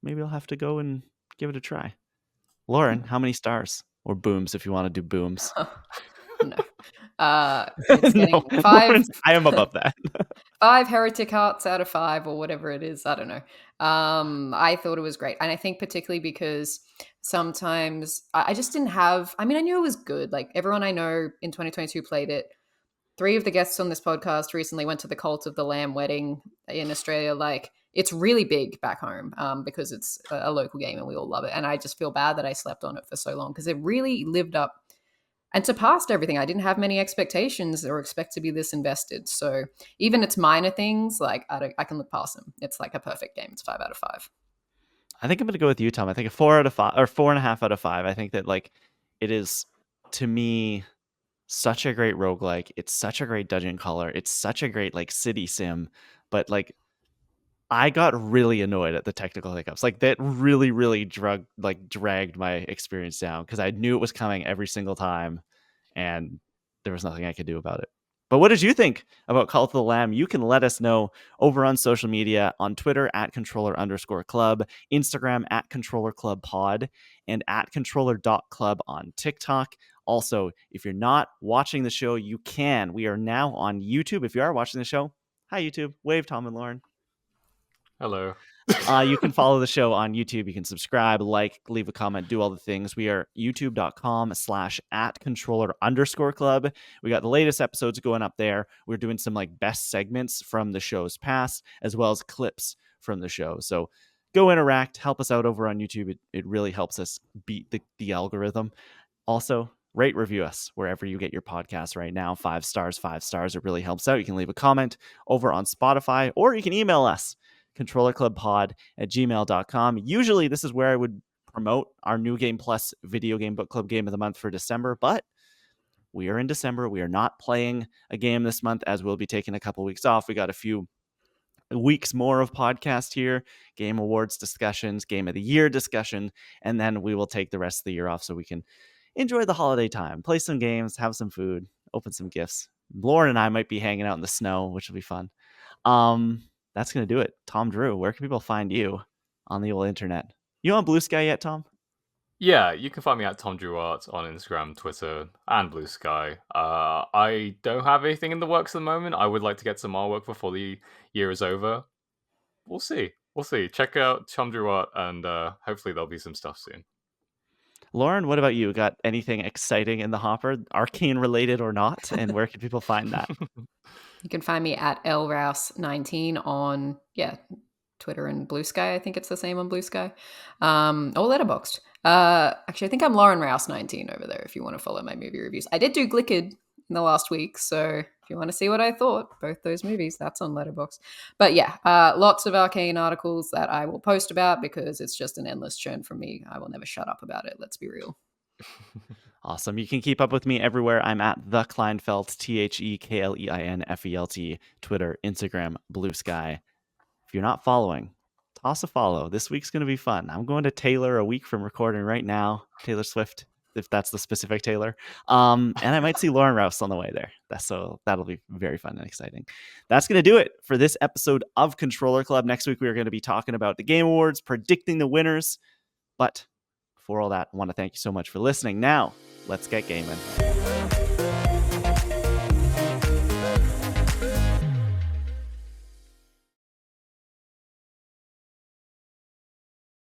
maybe I'll have to go and give it a try. Lauren, how many stars? Or booms if you want to do booms. No. It's getting No, 5. Lauren's, I am above that. 5 heretic hearts out of 5 or whatever it is. I don't know. I thought it was great. And I think particularly because sometimes I just didn't have, I mean, I knew it was good. Like everyone I know in 2022 played it. 3 of the guests on this podcast recently went to the Cult of the Lamb wedding in Australia. Like, it's really big back home because it's a local game and we all love it. And I just feel bad that I slept on it for so long because it really lived up and surpassed everything. I didn't have many expectations or expect to be this invested. So even its minor things, like I can look past them. It's like a perfect game. It's 5 out of 5. I think I'm going to go with you, Tom. I think a 4 out of 5 or 4.5 out of 5. I think that like it is, to me, such a great roguelike. It's such a great dungeon crawler. It's such a great like city sim, but like I got really annoyed at the technical hiccups. Like that really dragged my experience down because I knew it was coming every single time and there was nothing I could do about it. But what did you think about Call of the Lamb? You can let us know over on social media, on Twitter at controller_club, Instagram at controllerclubpod, and at controller.club on TikTok. Also, if you're not watching the show, you can. We are now on YouTube. If you are watching the show, hi YouTube. Wave Tom and Lauren. Hello. You can follow the show on YouTube. You can subscribe, like, leave a comment, do all the things. We are youtube.com/@controller_club. We got the latest episodes going up there. We're doing some like best segments from the show's past, as well as clips from the show. So go interact, help us out over on YouTube. It really helps us beat the algorithm. Also, rate, review us wherever you get your podcasts right now. 5 stars, 5 stars. It really helps out. You can leave a comment over on Spotify, or you can email us, controllerclubpod@gmail.com. Usually this is where I would promote our New Game Plus video game book club game of the month for December, but we are in December. We are not playing a game this month, as we'll be taking a couple weeks off. We got a few weeks more of podcast here, game awards discussions, game of the year discussion, and then we will take the rest of the year off so we can enjoy the holiday time, play some games, have some food, open some gifts. Lauren and I might be hanging out in the snow, which will be fun. That's going to do it. Tom Drew, where can people find you on the old internet? You on Blue Sky yet, Tom? Yeah, you can find me at Tom Drew Art on Instagram, Twitter, and Blue Sky. I don't have anything in the works at the moment. I would like to get some artwork before the year is over. We'll see. We'll see. Check out Tom Drew Art, and hopefully there'll be some stuff soon. Lauren, what about you? Got anything exciting in the hopper, Arcane related or not? And where can people find that? You can find me at lrouse19 on Twitter and Blue Sky. I think it's the same on Blue Sky. Or Letterboxd. Actually, I think I'm Lauren Rouse19 over there if you want to follow my movie reviews. I did do Glicked in the last week, so if you want to see what I thought, both those movies, that's on Letterboxd. But yeah, lots of Arcane articles that I will post about because it's just an endless churn from me. I will never shut up about it, let's be real. Awesome. You can keep up with me everywhere. I'm at the Kleinfeld, TheKleinFelt, Twitter, Instagram, Blue Sky. If you're not following, toss a follow. This week's going to be fun. I'm going to Taylor a week from recording right now. Taylor Swift, if that's the specific Taylor. And I might see Lauren Rouse on the way there. So that'll be very fun and exciting. That's going to do it for this episode of Controller Club. Next week, we're going to be talking about the Game Awards, predicting the winners. But before all that, I want to thank you so much for listening. Now, let's get gaming.